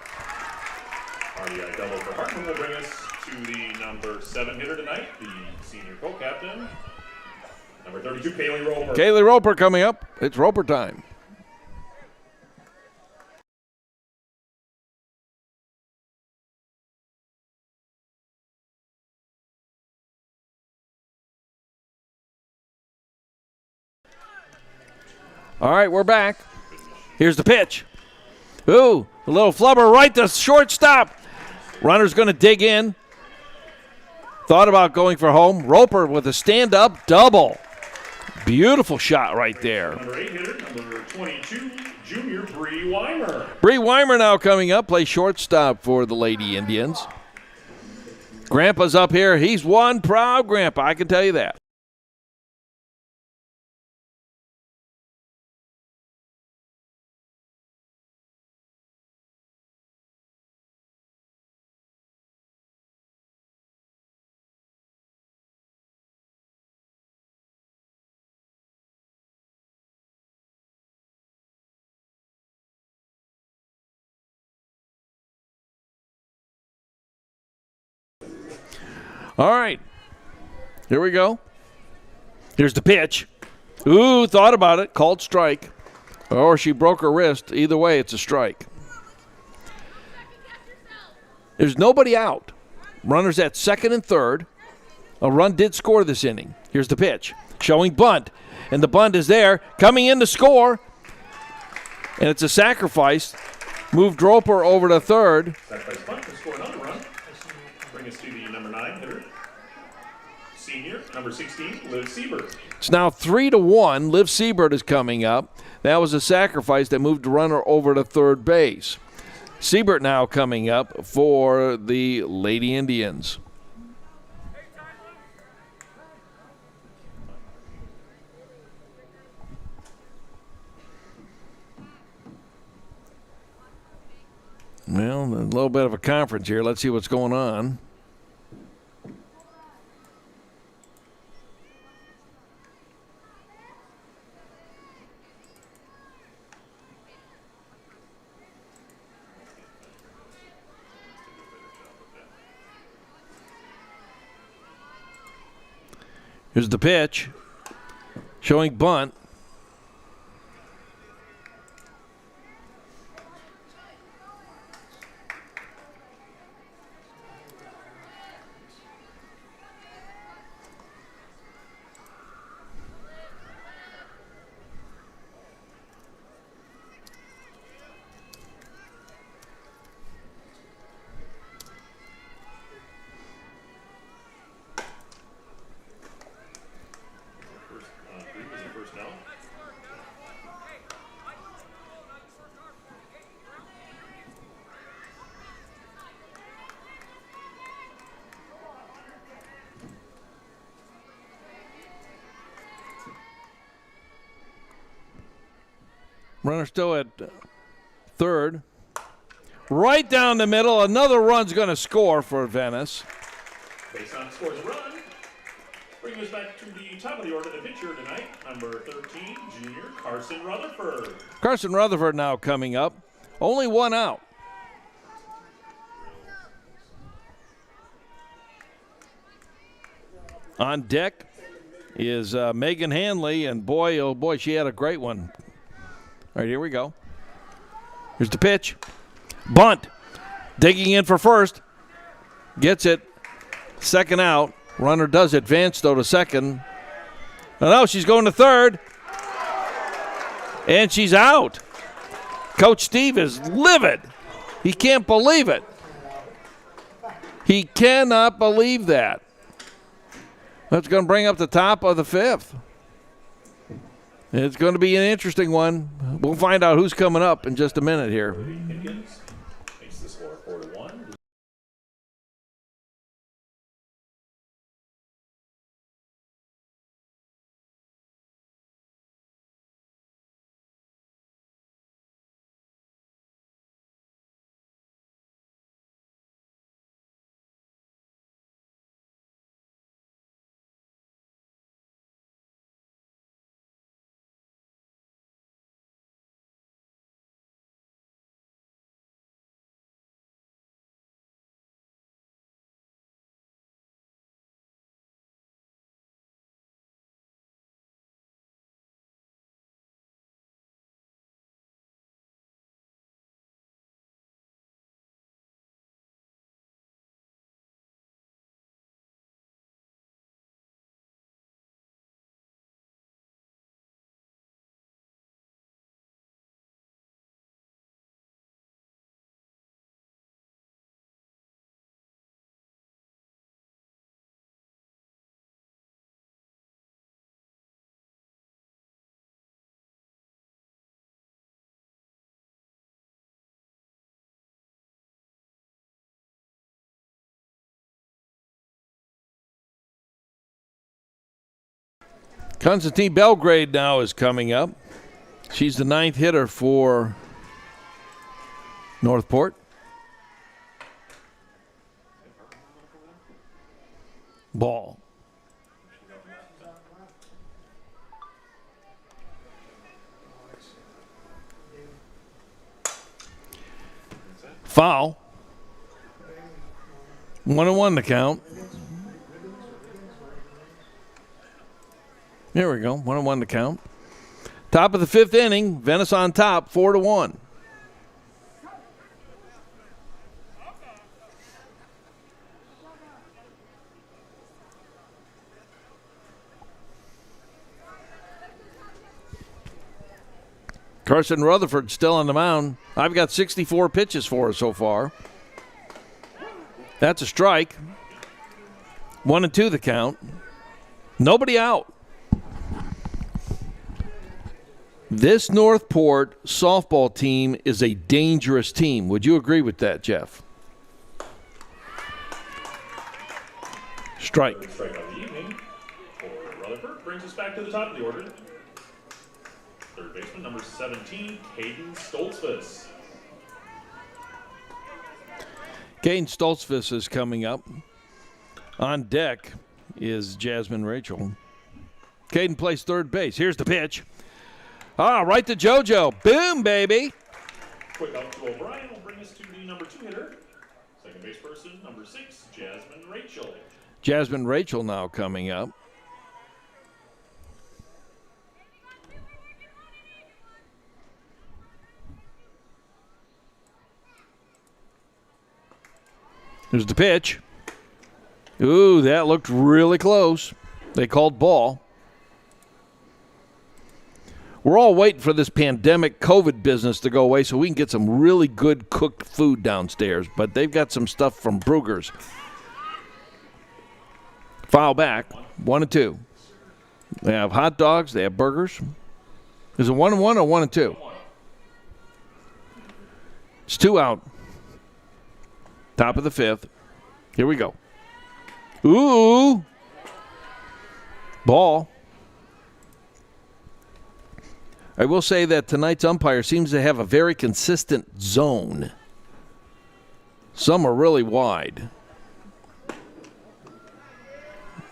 RBI double for Hartman will bring us to the number 7 hitter tonight, the senior co-captain, number 32, Kayleigh Roper. Kayleigh Roper coming up. It's Roper time. All right, we're back. Here's the pitch. Ooh, a little flubber right to shortstop. Runner's going to dig in. Thought about going for home. Roper with a stand-up double. Beautiful shot right there. Number 8 hitter, number 22, junior Bri Weimer. Bri Weimer now coming up, plays shortstop for the Lady Indians. Grandpa's up here. He's one proud grandpa, I can tell you that. All right, here we go. Here's the pitch. Ooh, thought about it. Called strike. or she broke her wrist. Either way, it's a strike. There's nobody out. Runners at second and third. A run did score this inning. Here's the pitch. Showing bunt. And the bunt is there. Coming in to score. And it's a sacrifice. Moved Roper over to third. Sacrifice bunt to score another run. Bring us to the number 9 hitter. Senior, number 16, Liv Seibert. It's now 3-1. Liv Seibert is coming up. That was a sacrifice that moved the runner over to third base. Seibert now coming up for the Lady Indians. Well, a little bit of a conference here. Let's see what's going on. Here's the pitch. Showing bunt. Runner still at third. Right down the middle. Another run's going to score for Venice. Base on scores a run. Bring us back to the top of the order. The pitcher tonight, number 13, junior Karsyn Rutherford. Karsyn Rutherford now coming up. Only one out. On deck is Megan Hanley, and boy, oh boy, she had a great one. All right, here we go. Here's the pitch. Bunt. Digging in for first. Gets it. Second out. Runner does advance, though, to second. Oh, no, she's going to third. And she's out. Coach Steve is livid. He can't believe it. He cannot believe that. That's going to bring up the top of the fifth. It's going to be an interesting one. We'll find out who's coming up in just a minute here. Makes the score 4-1. Constantine Belgrade now is coming up. She's the 9th hitter for Northport. Ball. Foul. 1-1 to count. There we go. 1-1 to count. Top of the 5th inning, Venice on top, 4-1. Karsyn Rutherford still on the mound. I've got 64 pitches for her so far. That's a strike. 1-2 the count. Nobody out. This Northport softball team is a dangerous team. Would you agree with that, Jeff? Strike. Strike of the evening for Rutherford. Brings us back to the top of the order. Third baseman, number 17, Kaedyn Stoltzfus. Kaedyn Stoltzfus is coming up. On deck is Jasmine Rachal. Kaedyn plays third base. Here's the pitch. Right to Jojo. Boom, baby. Quick out to O'Brien will bring us to the number 2 hitter. Second base person, number 6, Jasmine Rachal. Jasmine Rachal now coming up. Here's the pitch. Ooh, that looked really close. They called ball. We're all waiting for this pandemic COVID business to go away so we can get some really good cooked food downstairs. But they've got some stuff from Brugger's. Foul back, 1-2. They have hot dogs. They have burgers. Is it 1-1 or 1-2? It's 2 out. Top of the 5th. Here we go. Ooh. Ball. I will say that tonight's umpire seems to have a very consistent zone. Some are really wide.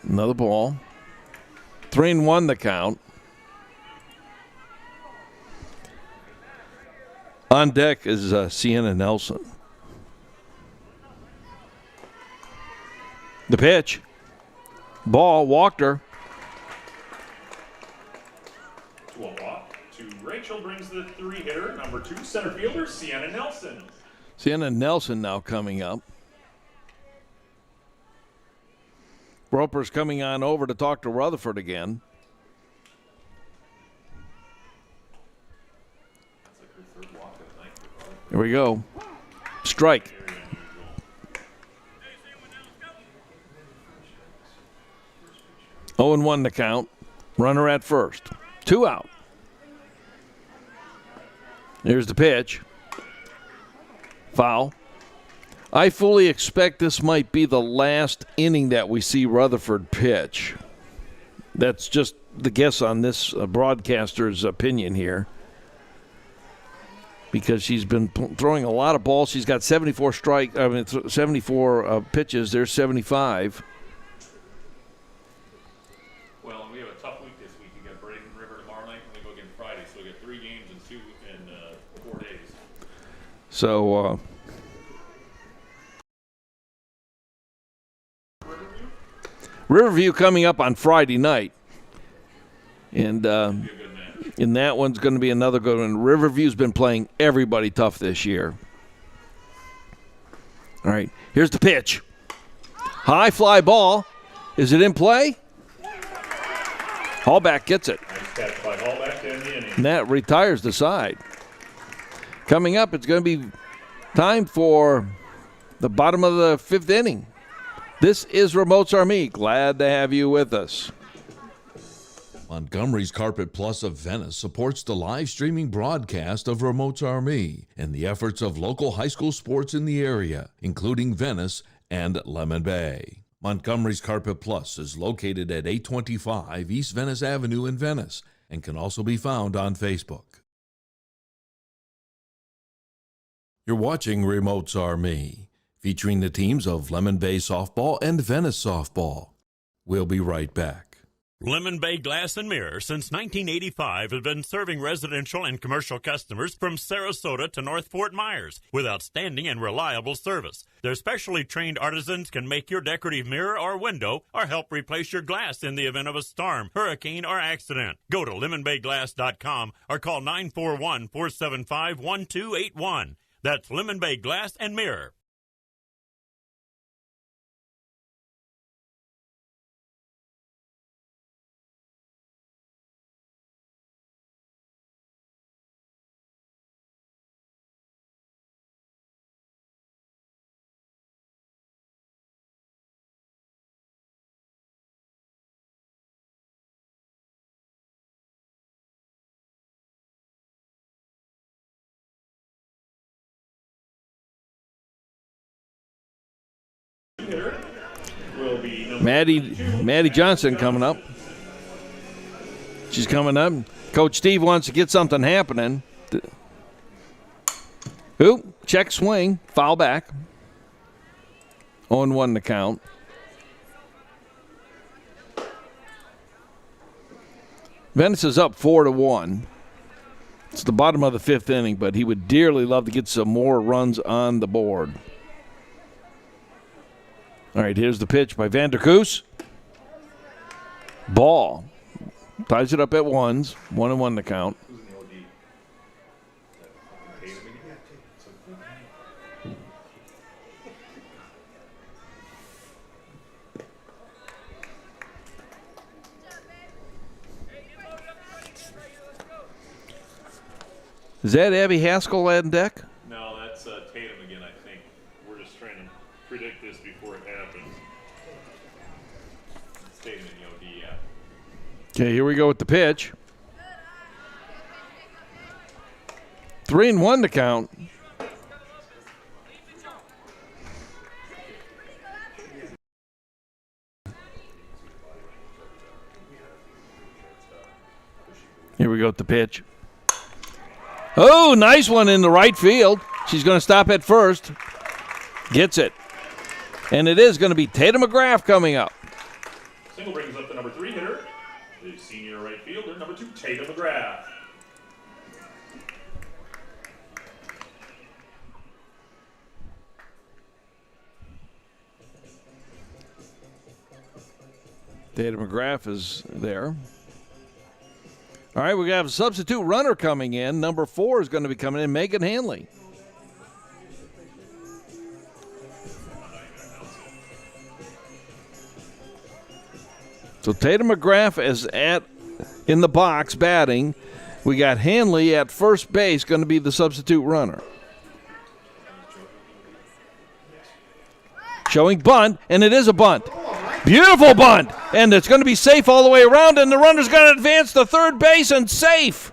Another ball. 3-1 the count. On deck is Cienna Nelson. The pitch. Ball, walked her. To a walk to Rachal brings the 3-hitter, number 2 center fielder, Cienna Nelson. Cienna Nelson now coming up. Roper's coming on over to talk to Rutherford again. Here we go. Strike. Oh, 0-1 the count. Runner at first. 2 out. Here's the pitch. Foul. I fully expect this might be the last inning that we see Rutherford pitch. That's just the guess on this broadcaster's opinion here. Because she's been throwing a lot of balls. She's got 74 pitches. There's 75. Well, we have a tough week this week. We got Braden River tomorrow night, and we go again Friday. So we got 3 games in 4 days. So, Riverview coming up on Friday night. And and that one's going to be another good one. Riverview's been playing everybody tough this year. All right, here's the pitch. High fly ball. Is it in play? Hallback gets it. Nice catch by Hallback to end the inning. And that retires the side. Coming up, it's going to be time for the bottom of the 5th inning. This is Remotes Are Me. Glad to have you with us. Montgomery's Carpet Plus of Venice supports the live streaming broadcast of Remotes Are Me and the efforts of local high school sports in the area, including Venice and Lemon Bay. Montgomery's Carpet Plus is located at 825 East Venice Avenue in Venice and can also be found on Facebook. You're watching Remotes Are Me, featuring the teams of Lemon Bay Softball and Venice Softball. We'll be right back. Lemon Bay Glass and Mirror since 1985 has been serving residential and commercial customers from Sarasota to North Fort Myers with outstanding and reliable service. Their specially trained artisans can make your decorative mirror or window or help replace your glass in the event of a storm, hurricane, or accident. Go to lemonbayglass.com or call 941-475-1281. That's Lemon Bay Glass and Mirror. Will be Maddie Johnson coming up. She's coming up. Coach Steve wants to get something happening. Oop, check swing, foul back. 0-1 the count. Venice is up 4-1. It's the bottom of the fifth inning, but he would dearly love to get some more runs on the board. All right, here's the pitch by Vanderkus. Ball. Ties it up at ones. 1-1 the count. Is that Abby Haskell on deck? No, that's Tatum again, I think. We're just trying to predict this before it happens. It's Tatum in the OD, yeah. Okay, here we go with the pitch. 3-1 to count. Here we go with the pitch. Oh, nice one in the right field. She's going to stop at first. Gets it. And it is going to be Tatum McGrath coming up. Single brings up the number 3 hitter, the senior right fielder, number 2, Tatum McGrath. Tatum McGrath is there. All right, we have a substitute runner coming in. Number 4 is going to be coming in, Megan Hanley. So Tatum McGrath is in the box batting. We got Hanley at first base, going to be the substitute runner. Showing bunt, and it is a bunt. Beautiful bunt, and it's going to be safe all the way around, and the runner's going to advance to third base and safe.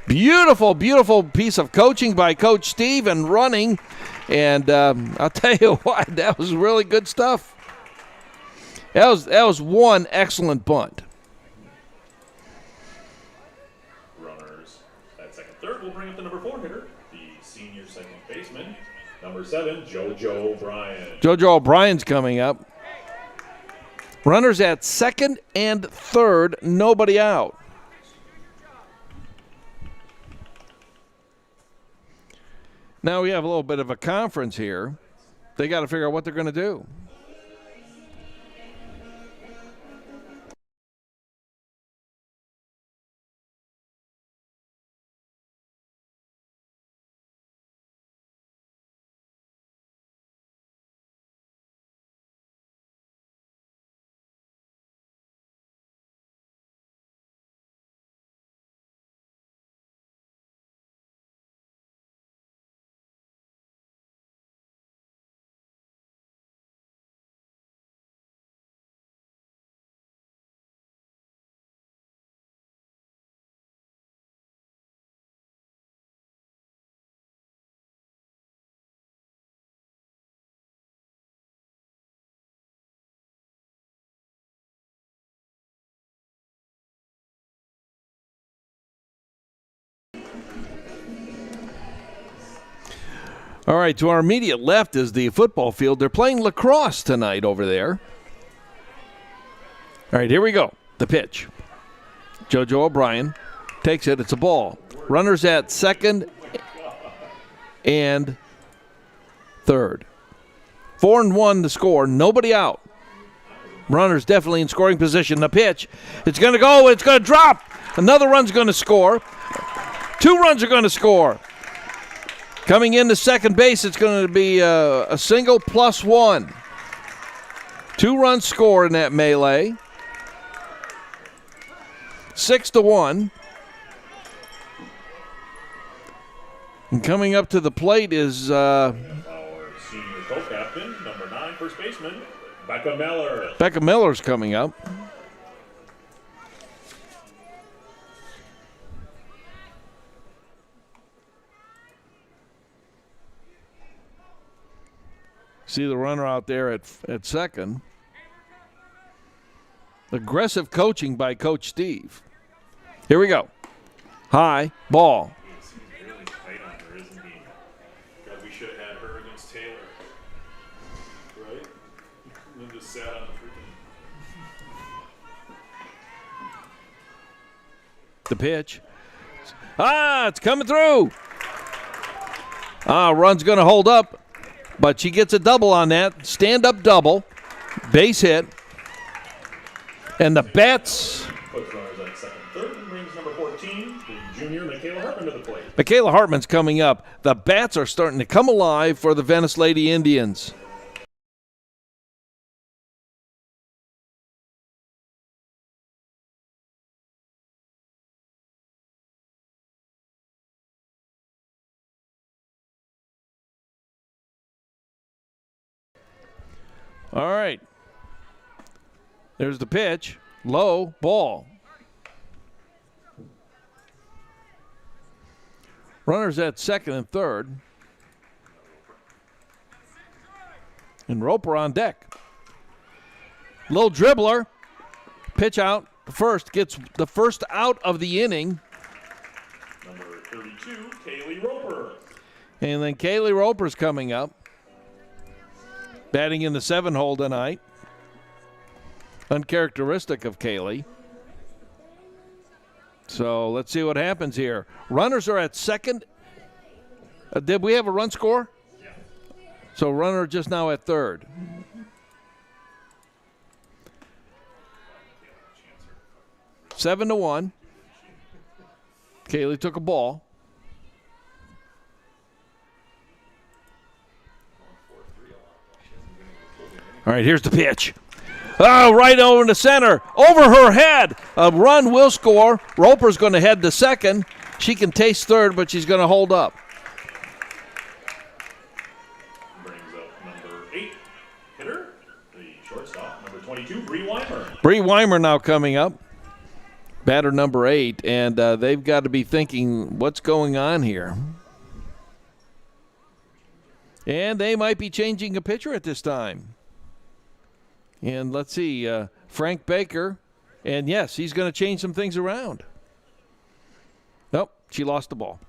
Beautiful, beautiful piece of coaching by Coach Steve and running, and I'll tell you what, that was really good stuff. That was one excellent bunt. Runners at second, third will bring up the number 4 hitter, the senior second baseman, number 7, Jojo O'Brien. Jojo O'Brien's coming up. Runners at second and third, nobody out. Now we have a little bit of a conference here. They got to figure out what they're going to do. All right, to our immediate left is the football field. They're playing lacrosse tonight over there. All right, here we go. The pitch. Jojo O'Brien takes it. It's a ball. Runners at second and third. 4-1 to score. Nobody out. Runners definitely in scoring position. The pitch. It's going to go. It's going to drop. Another run's going to score. 2 runs are going to score. Coming into second base, it's going to be a single plus 1. 2 runs score in that melee. 6-1. And coming up to the plate is Our senior co-captain, number 9, first baseman, Becka Mellor. Becka Mellor's coming up. See the runner out there at second. Aggressive coaching by Coach Steve. Here we go. High ball. He's really tight on her, isn't he? God, we should have had her against Taylor. Right? And then just sat on the freaking... The pitch. It's coming through. Run's going to hold up, but she gets a double on that. Stand-up double. Base hit. And the bats... Puts runners at second, third, and brings number 14, the junior Micaela Hartman to the plate. Micaela Hartman's coming up. The bats are starting to come alive for the Venice Lady Indians. All right. There's the pitch. Low ball. Runners at second and third. And Roper on deck. Little dribbler. Pitch out. First gets the first out of the inning. Number 32, Kayleigh Roper. And then Kayleigh Roper's coming up. Batting in the 7-hole tonight. Uncharacteristic of Kayleigh. So let's see what happens here. Runners are at second. Did we have a run score? Yeah. So runner just now at third. Seven to 1. Kayleigh took a ball. All right, here's the pitch. Right over in the center. Over her head. A run will score. Roper's going to head to second. She can taste third, but she's going to hold up. Brings up number 8 hitter, the shortstop, number 22, Bri Weimer. Bri Weimer now coming up. Batter number 8, and they've got to be thinking, what's going on here? And they might be changing a pitcher at this time. And let's see, Frank Baker. And yes, he's going to change some things around. Nope, she lost the ball.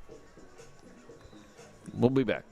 We'll be back.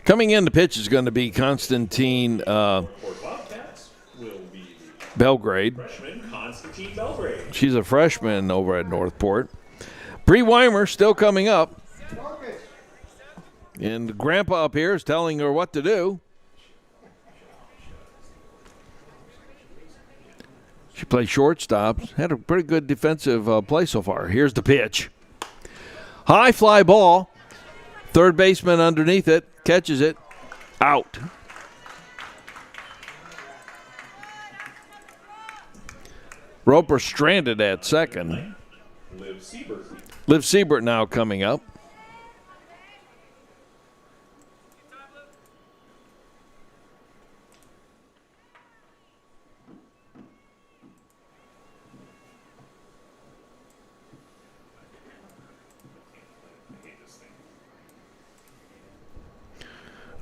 Coming in, the pitch is going to be Constantine For Bobcats, will Belgrade. Freshman Constantine Belgrade. She's a freshman over at Northport. Bri Weimer still coming up. And Grandpa up here is telling her what to do. She plays shortstop. Had a pretty good defensive play so far. Here's the pitch. High fly ball. Third baseman underneath it. Catches it. Out. Roper stranded at second. Liv Seibert now coming up.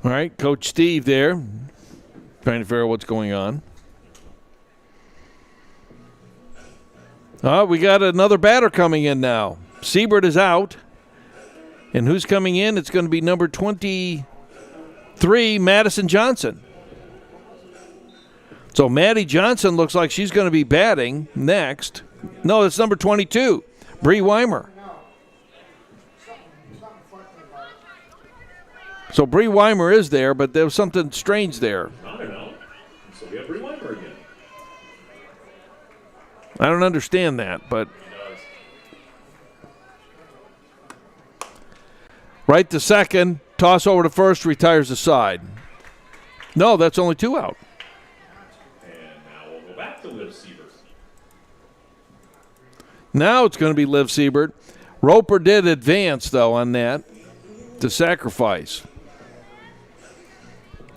All right, Coach Steve there, trying to figure out what's going on. We got another batter coming in now. Seibert is out. And who's coming in? It's going to be number 23, Madison Johnson. So Maddie Johnson looks like she's going to be batting next. No, it's number 22, Bri Weimer. So Bri Weimer is there, but there was something strange there. I don't know. So we have Bri Weimer again. I don't understand that, but right to second, toss over to first, retires the side. No, that's only 2 out. And now we'll go back to Liv Seibert. Now it's going to be Liv Seibert. Roper did advance, though, on that to sacrifice.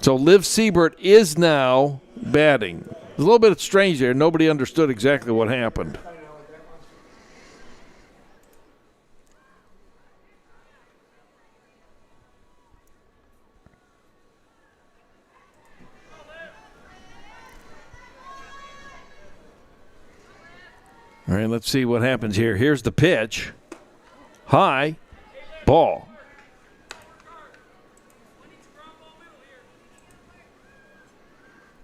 So Liv Seibert is now batting. There's a little bit strange there. Nobody understood exactly what happened. All right, let's see what happens here. Here's the pitch. High. Ball.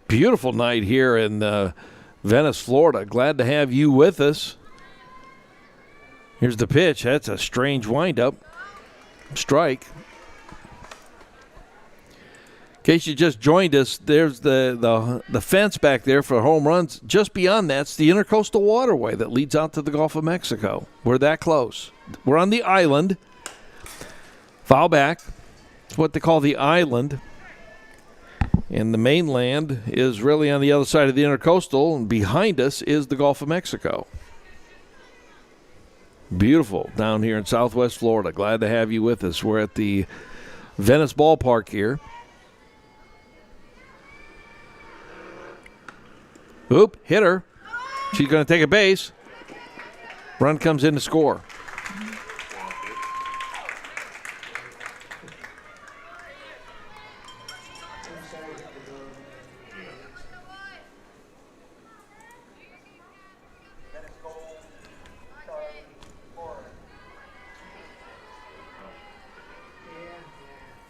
Beautiful night here in Venice, Florida. Glad to have you with us. Here's the pitch. That's a strange windup. Strike. In case you just joined us, there's the fence back there for home runs. Just beyond that's the Intercoastal Waterway that leads out to the Gulf of Mexico. We're that close. We're on the island. Foul back. It's what they call the island. And the mainland is really on the other side of the Intercoastal, and behind us is the Gulf of Mexico. Beautiful down here in Southwest Florida. Glad to have you with us. We're at the Venice Ballpark here. Oop, hit her. She's going to take a base. Run comes in to score.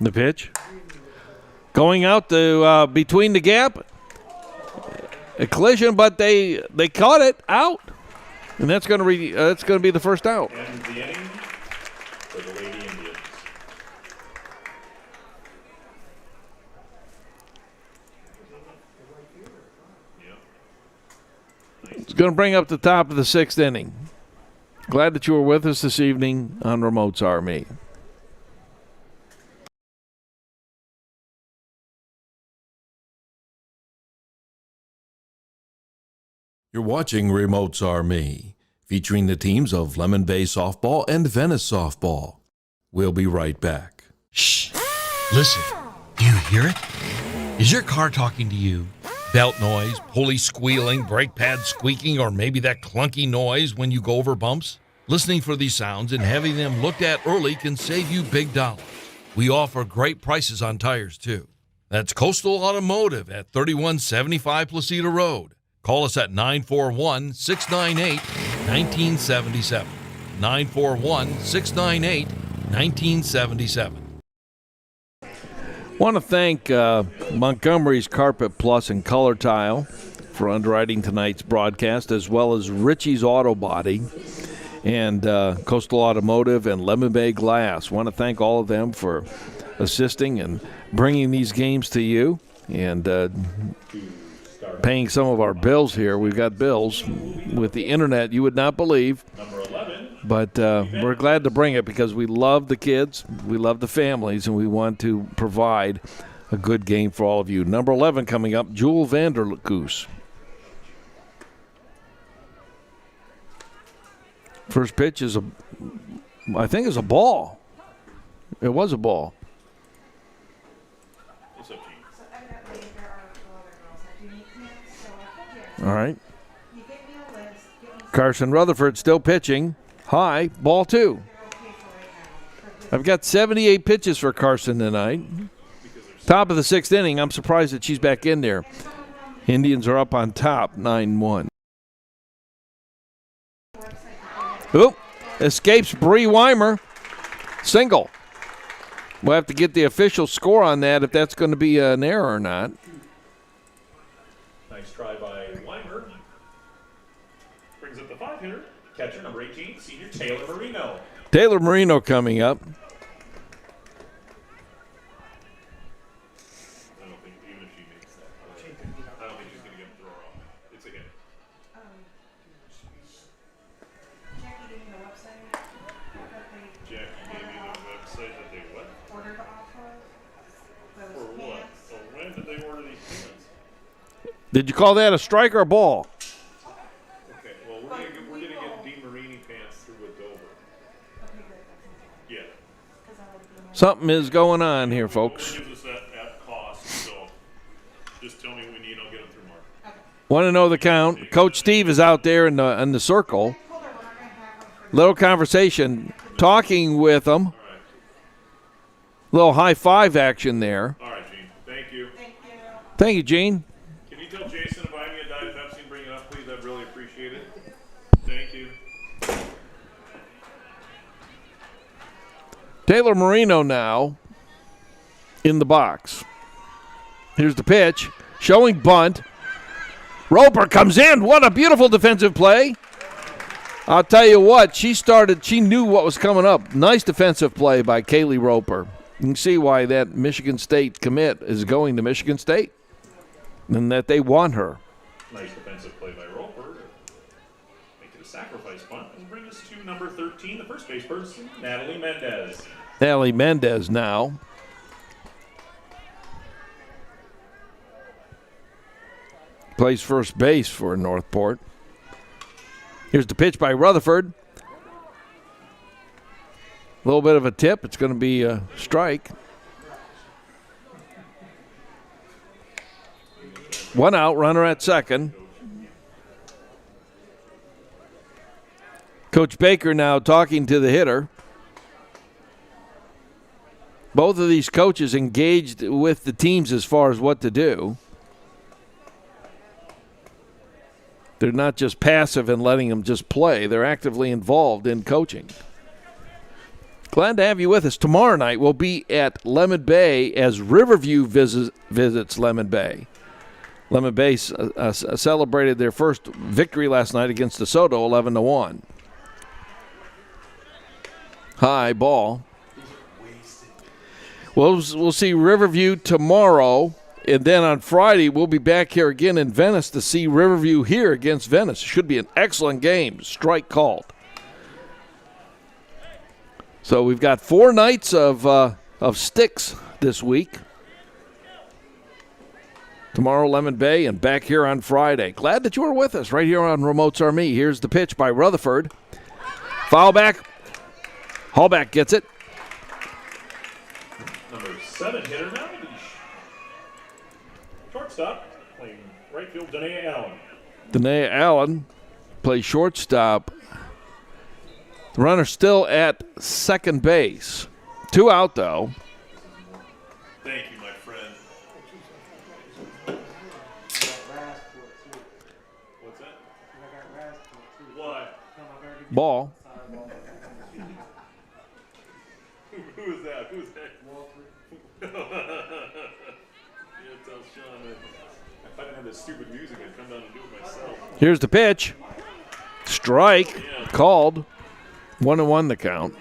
The pitch. Going out to between the gap. A collision, but they caught it out. And that's going to be the first out. And the inning for the Lady Indians. Yep. It's going to bring up the top of the 6th inning. Glad that you were with us this evening on Remotes Are Me. You're watching Remotes Are Me, featuring the teams of Lemon Bay Softball and Venice Softball. We'll be right back. Shh. Listen. Do you hear it? Is your car talking to you? Belt noise, pulley squealing, brake pad squeaking, or maybe that clunky noise when you go over bumps? Listening for these sounds and having them looked at early can save you big dollars. We offer great prices on tires, too. That's Coastal Automotive at 3175 Placida Road. Call us at 941-698-1977. 941-698-1977. Want to thank Montgomery's Carpet Plus and Color Tile for underwriting tonight's broadcast, as well as Ritchie's Auto Body and Coastal Automotive and Lemon Bay Glass. Want to thank all of them for assisting and bringing these games to you and paying some of our bills here. We've got bills with the internet you would not believe. But we're glad to bring it because we love the kids, we love the families, and we want to provide a good game for all of you. Number 11 coming up, Jewelie Vanderkus. First pitch is I think it's a ball. It was a ball. All right. Karsyn Rutherford still pitching. High, ball 2. I've got 78 pitches for Karsyn tonight. Top of the 6th inning. I'm surprised that she's back in there. Indians are up on top, 9-1. Oop, escapes Bri Weimer. Single. We'll have to get the official score on that if that's going to be an error or not. Nice try by Weimer. Brings up the 5-hitter. Catcher number 18, senior Taylor Marino. Taylor Marino coming up. I don't think, even if she makes that, I don't think she's going to get a throw off. It's a hit. Jackie gave me the website that they what? Ordered off of. For what? So when did they order these pants? Did you call that a strike or a ball? Okay, well, we're gonna get DeMarini pants through Dover. Yeah. Something is going on here, folks. Gives us that at cost, so just tell me when we need, I'll get them through Mark. Want to know the count? Coach Steve is out there in the circle. Little conversation, talking with them. All right. Little high five action there. All right, Gene. Thank you. Thank you, Gene. Can you tell Jason to buy me a Diet Pepsi and bring it up, please? I'd really appreciate it. Thank you. Taylor Marino now in the box. Here's the pitch. Showing bunt. Roper comes in. What a beautiful defensive play. I'll tell you what, she knew what was coming up. Nice defensive play by Kayleigh Roper. You can see why that Michigan State commit is going to Michigan State and that they want her. Nice defensive play by Roper. Make it a sacrifice punt and bring us to number 13, the first base person, Natalie Mendez. Natalie Mendez now. Plays first base for Northport. Here's the pitch by Rutherford. A little bit of a tip. It's going to be a strike. One out, runner at second. Coach Baker now talking to the hitter. Both of these coaches engaged with the teams as far as what to do. They're not just passive and letting them just play. They're actively involved in coaching. Glad to have you with us. Tomorrow night we'll be at Lemon Bay as Riverview visits Lemon Bay. Lemon Bay celebrated their first victory last night against DeSoto, 11-1. High ball. We'll see Riverview tomorrow. And then on Friday, we'll be back here again in Venice to see Riverview here against Venice. Should be an excellent game. Strike called. So we've got 4 nights of sticks this week. Tomorrow, Lemon Bay, and back here on Friday. Glad that you were with us right here on Remotes Are Me. Here's the pitch by Rutherford. Foul back. Hallback gets it. Number 7 hitter now. Shortstop, playing right field, Donnea Allen. Donnea Allen plays shortstop. The runner still at second base. 2 out, though. Thank you, my friend. What's that? Why? Ball. Who is that? Who's that? Yeah, tell Sean that if I didn't have this stupid music, I'd come down and do it myself. Here's the pitch. Strike called. 1-1 the count.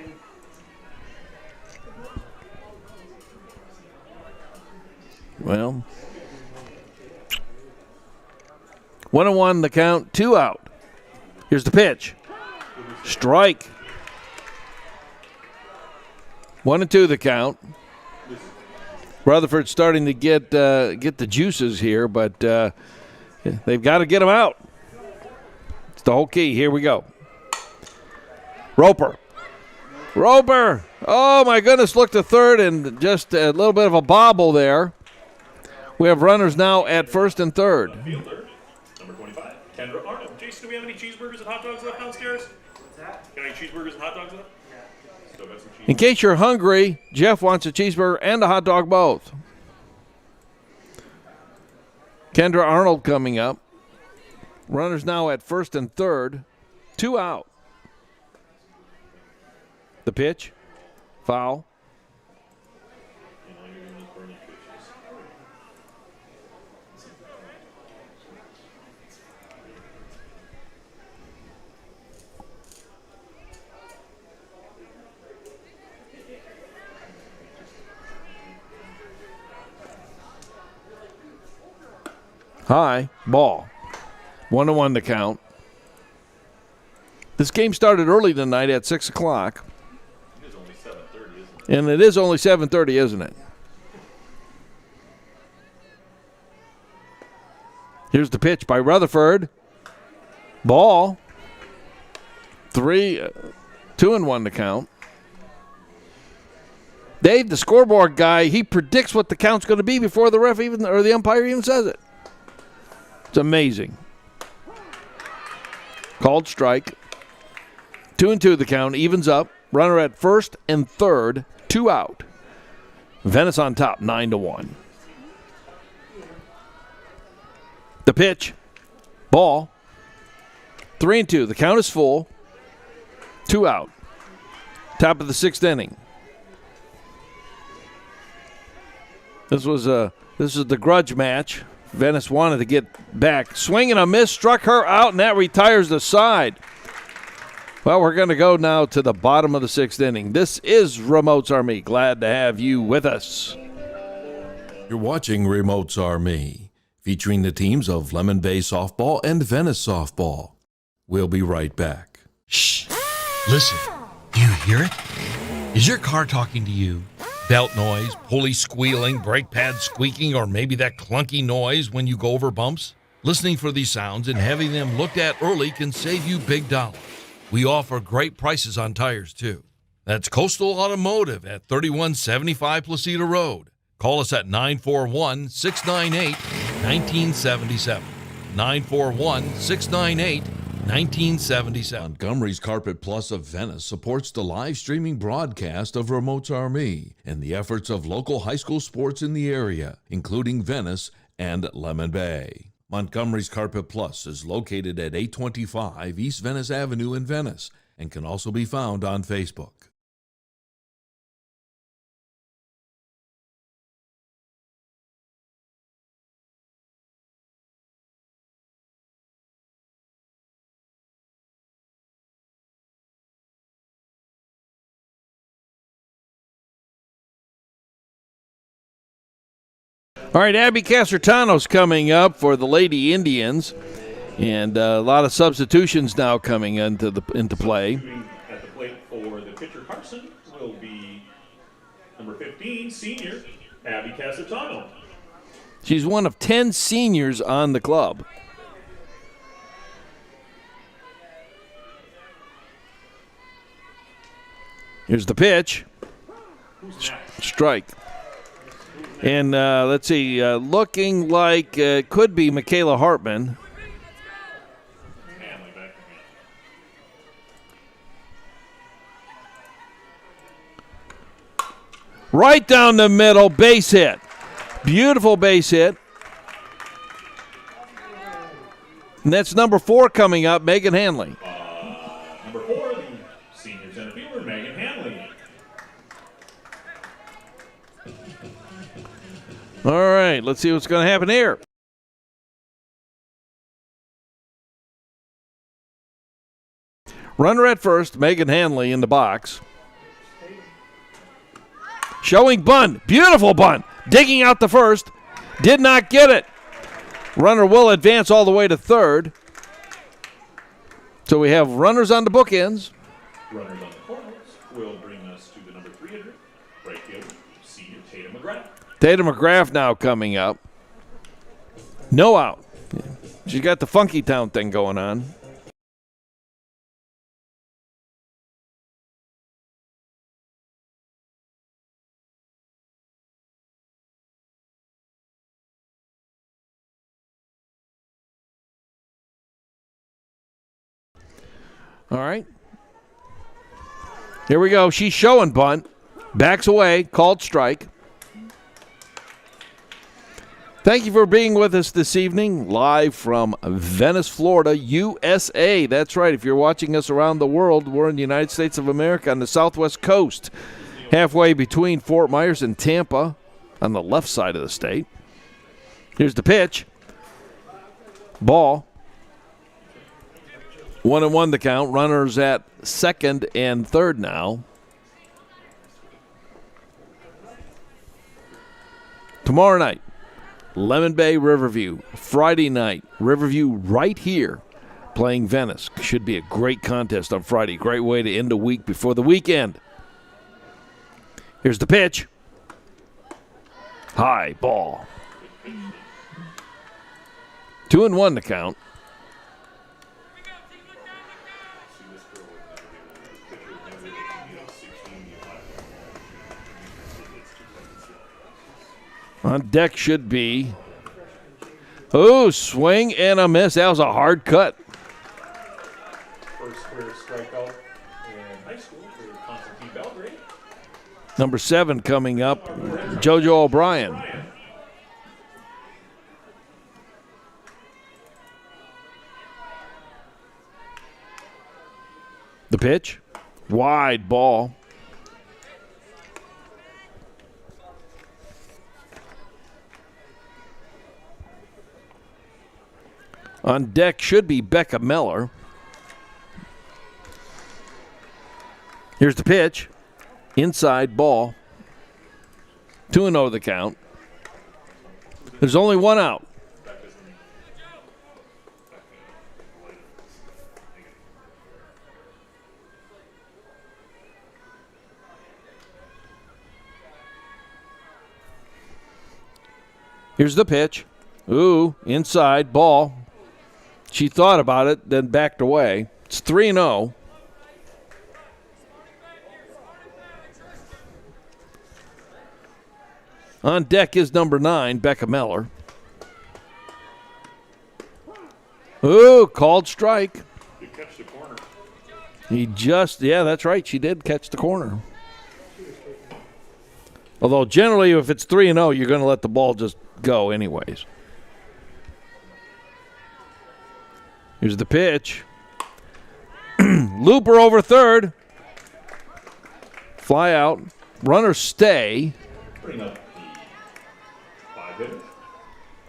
Well, 1-1 the count, 2 out. Here's the pitch. Strike. 1-2 the count. Rutherford's starting to get the juices here, but they've got to get them out. It's the whole key. Here we go. Roper. Oh, my goodness. Look to third and just a little bit of a bobble there. We have runners now at first and third. Fielder, number 25, Kendra Arnold. Jason, do we have any cheeseburgers and hot dogs left downstairs? What's that? Got any cheeseburgers and hot dogs left? Yeah. Still got some cheese. In case you're hungry, Jeff wants a cheeseburger and a hot dog both. Kendra Arnold coming up. Runners now at first and third. 2 out. The pitch. Foul. High ball. 1-1 the count. This game started early tonight at 6 o'clock. It is only 7:30, isn't it? And it is only 7:30, isn't it? Here's the pitch by Rutherford. Ball. 2-1 the count. Dave, the scoreboard guy, he predicts what the count's going to be before the ref even or the umpire even says it. It's amazing. Called strike. 2-2 the count. Evens up. Runner at first and third. 2 out. Venice on top. 9-1. The pitch. Ball. 3-2. The count is full. 2 out. Top of the 6th inning. This is the grudge match. Venice wanted to get back. Swing and a miss, struck her out, and that retires the side. Well, we're going to go now to the bottom of the 6th inning. This is Remotes Are Me. Glad to have you with us. You're watching Remotes Are Me, featuring the teams of Lemon Bay Softball and Venice Softball. We'll be right back. Shh. Listen. Do you hear it? Is your car talking to you? Belt noise, pulley squealing, brake pad squeaking, or maybe that clunky noise when you go over bumps? Listening for these sounds and having them looked at early can save you big dollars. We offer great prices on tires, too. That's Coastal Automotive at 3175 Placida Road. Call us at 941-698-1977. 941-698-1977. Montgomery's Carpet Plus of Venice supports the live streaming broadcast of Remotes Are Me and the efforts of local high school sports in the area, including Venice and Lemon Bay. Montgomery's Carpet Plus is located at 825 East Venice Avenue in Venice and can also be found on Facebook. All right, Abby Casertano's coming up for the Lady Indians, and a lot of substitutions now coming into play. At the plate for the pitcher Karsyn will be number 15, senior Abby Casertano. She's one of 10 seniors on the club. Here's the pitch. Strike. And let's see, looking like it could be Micaela Hartman. Right down the middle, base hit. Beautiful base hit. And that's number 4 coming up, Megan Hanley. Number 4, the senior center fielder, Megan Hanley. All right, let's see what's going to happen here. Runner at first, Megan Hanley in the box. Showing bunt. Beautiful bunt. Digging out the first. Did not get it. Runner will advance all the way to third. So we have runners on the bookends. Runners on the corners will bring us to the number 3 hitter, right fielder, senior Tatum McGrath. Tatum McGrath now coming up. No out. She's got the Funky Town thing going on. All right. Here we go. She's showing bunt. Backs away. Called strike. Thank you for being with us this evening, live from Venice, Florida, USA. That's right. If you're watching us around the world, we're in the United States of America on the southwest coast, halfway between Fort Myers and Tampa on the left side of the state. Here's the pitch. Ball. 1-1 the count. Runners at second and third now. Tomorrow night, Lemon Bay, Riverview. Friday night, Riverview right here playing Venice. Should be a great contest on Friday. Great way to end the week before the weekend. Here's the pitch. High ball. 2-1 the count. On deck should be. Oh, swing and a miss. That was a hard cut. First career strikeout in high school for Constantine Belgrade. Number 7 coming up, Jojo O'Brien. The pitch. Wide ball. On deck should be Becka Mellor. Here's the pitch. Inside ball. 2-0 the count. There's only one out. Here's the pitch. Ooh, inside ball. She thought about it, then backed away. It's 3-0. On deck is number 9, Becka Mellor. Ooh, called strike. You catch the corner. Yeah, that's right. She did catch the corner. Although generally, if it's 3-0, you're going to let the ball just go anyways. Here's the pitch. Looper over third. Fly out. Runner stay. Bring up the 5 hitter,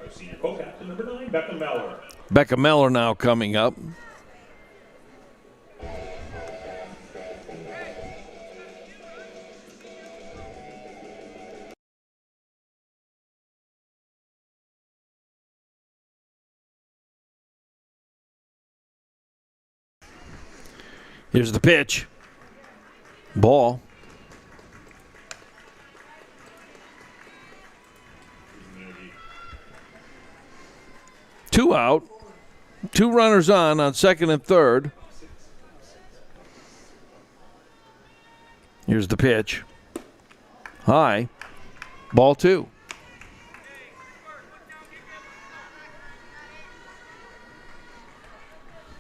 our senior co-captain, number 9, Becka Mellor. Becka Mellor now coming up. Here's the pitch. Ball. Two out. 2 runners on second and third. Here's the pitch. High. Ball 2.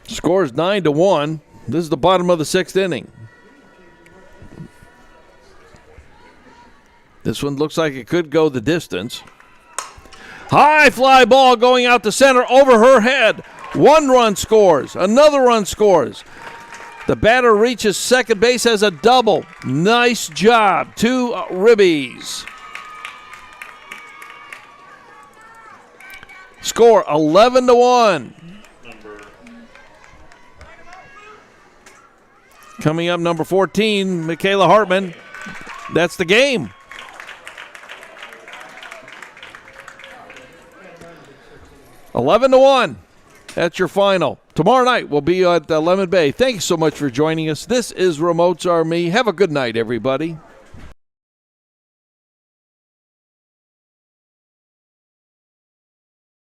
Score is 9-1. This is the bottom of the 6th inning. This one looks like it could go the distance. High fly ball going out to center over her head. 1 run scores. Another run scores. The batter reaches second base as a double. Nice job. 2 ribbies. Score 11-1. Coming up, number 14, Micaela Hartman. That's the game. $11-1. That's your final. Tomorrow night we'll be at Lemon Bay. Thanks so much for joining us. This is Remotes Are Me. Have a good night, everybody.